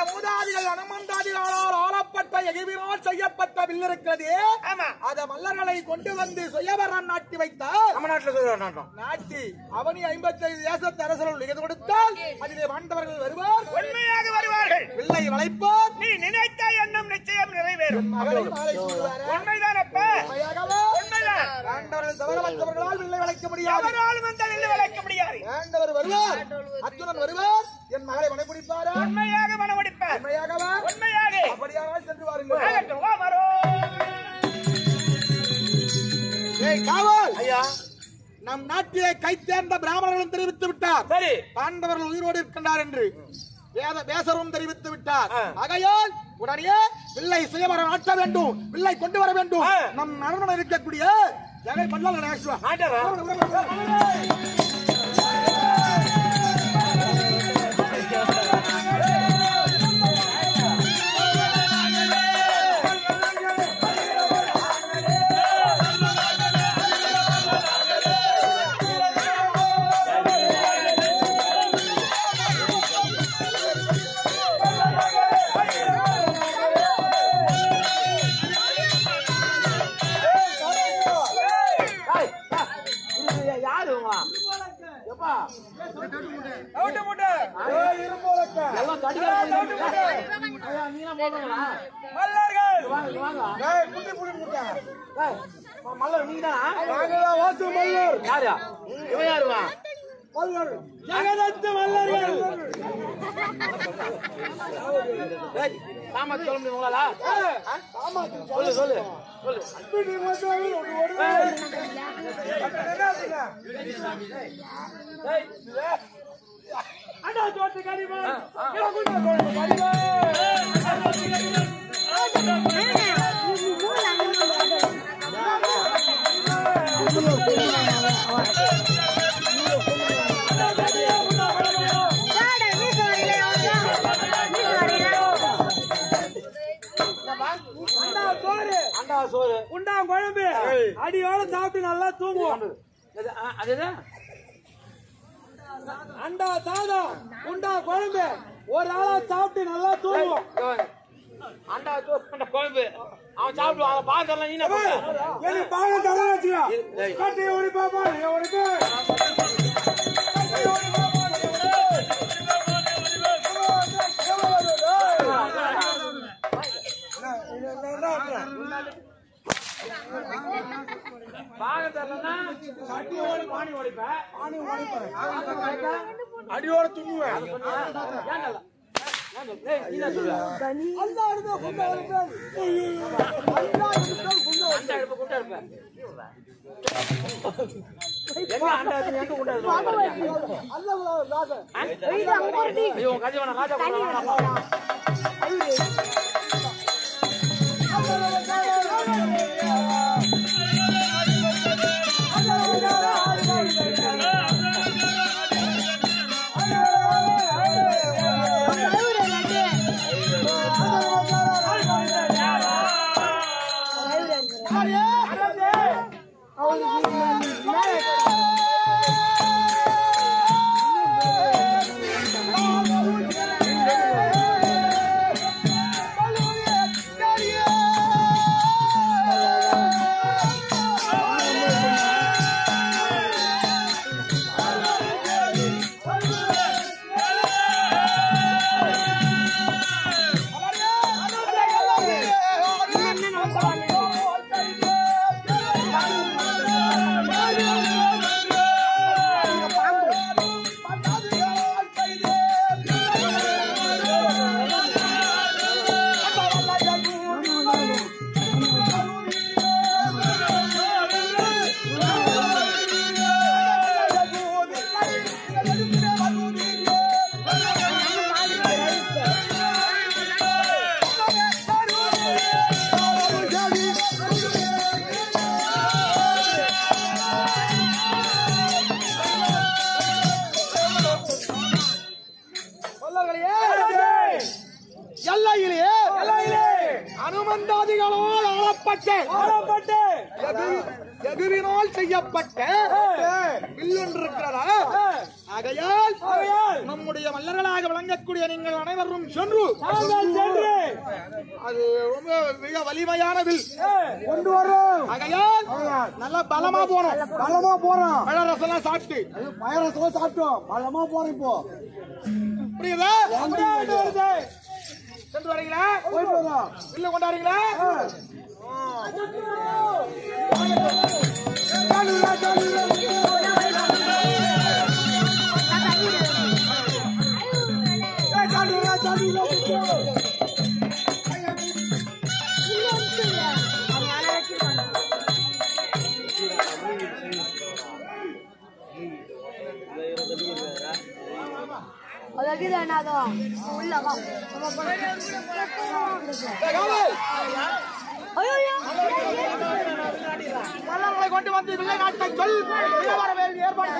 மூதாதிகள் அனுமந்தாதிகளால் ஆளப்பட்ட எகிவினால் செய்யப்பட்ட வில் இருக்கிறது. அத மல்லர்களை கொண்டு வந்து சுயவரம் நாட்டி வைத்தார்.
தமிழ்நாட்டில்
நாட்டி அவனி 55 தேசத்து அரசர்கள் நிகழ்ந்து கொடுத்தால் அதிலே வாழ்ந்தவர்கள் வருவார்.
உண்மையாக வருவார்கள்.
வில்லை வளைப்பார்.
நீ நினைத்த எண்ணம் நிச்சயம் நிறைவேறும். உண்மைதான் அப்ப. உண்மைதான்.
ஆண்டவர்கள் தவிர மற்றவர்களால் வில்லை வளைக்க முடியாது.
எவராலும் அந்த வில்லை வளைக்க முடியாது.
ஆண்டவர் வருவார். அர்ஜுனன் வருவார். என் மகளை மனைப்பிடிப்பாரா?
உண்மையாக மனமுடிப்பார்.
உண்மையாகவா?
உண்மையாக.
அப்படியானால் சென்று வாருங்கள்.
ஆகட்டும், வா வரோ.
ஏய் காவல்.
ஐயா,
நம் நாட்டிலே கை தேர்ந்த பிராமணர்களும் தெரிவித்து விட்டார்.
சரி,
பாண்டவர்கள் உயிரோடு இருக்கின்றார் என்று வேசரும் தெரிவித்து விட்டார். ஆகையால் உடனே வில்லை சுயவரம் ஆட்ட வேண்டும், வில்லை கொண்டு வர வேண்டும். நம் அரண்மனை இருக்கக்கூடிய ஜெகை மண்டல நாயகா
ஆட்டவா மல்லர் நீங்க யாரா இவன் யாருவா ஜெகதத்து மல்லர்கள் சாமத் சொல்ல முடியுங்களா சொல்லு சொல்லு அண்ணா தோட்டு கடிமா சோறு உண்டா குழம்பு அடியோட சாப்பிட்டு நல்லா தூங்குவோம். அண்டா சாதம் உண்டா குழம்பு ஒரு ஆளா சாப்பிட்டு நல்லா தூங்குவோம். அண்டா குழம்பு அவன் சாப்பிடுவான். அவன் பாத்திரம் நீ பாகம் தர வச்சுக்கோ ஒரு பாப்பா அடியோட துண்ணுவேன். அனுமந்தாதிகளால் ஆளப்பட்ட எகுவினால் செய்யப்பட்ட வில் ஒன்று இருக்கிறதா
ஆகையால் நம்முடைய மல்லர்களாக விளங்கக்கூடிய நீங்கள் அனைவரும் சென்று அது ரொம்ப மிக வலிமையான வில் கொண்டு வரும். ஆகையால் நல்லா பலமா போறோம் பழரசெல்லாம் சாப்பிட்டு சாப்பிட்டோம் பலமா போறோம். இப்போ புரியுதா? சென்று வரீங்களா? போயிட்டு வரோம். இல்ல கொண்டாடுறீங்களா? கொண்டு வந்து வில்லை நாட்டை சொல் ஏற்பாடு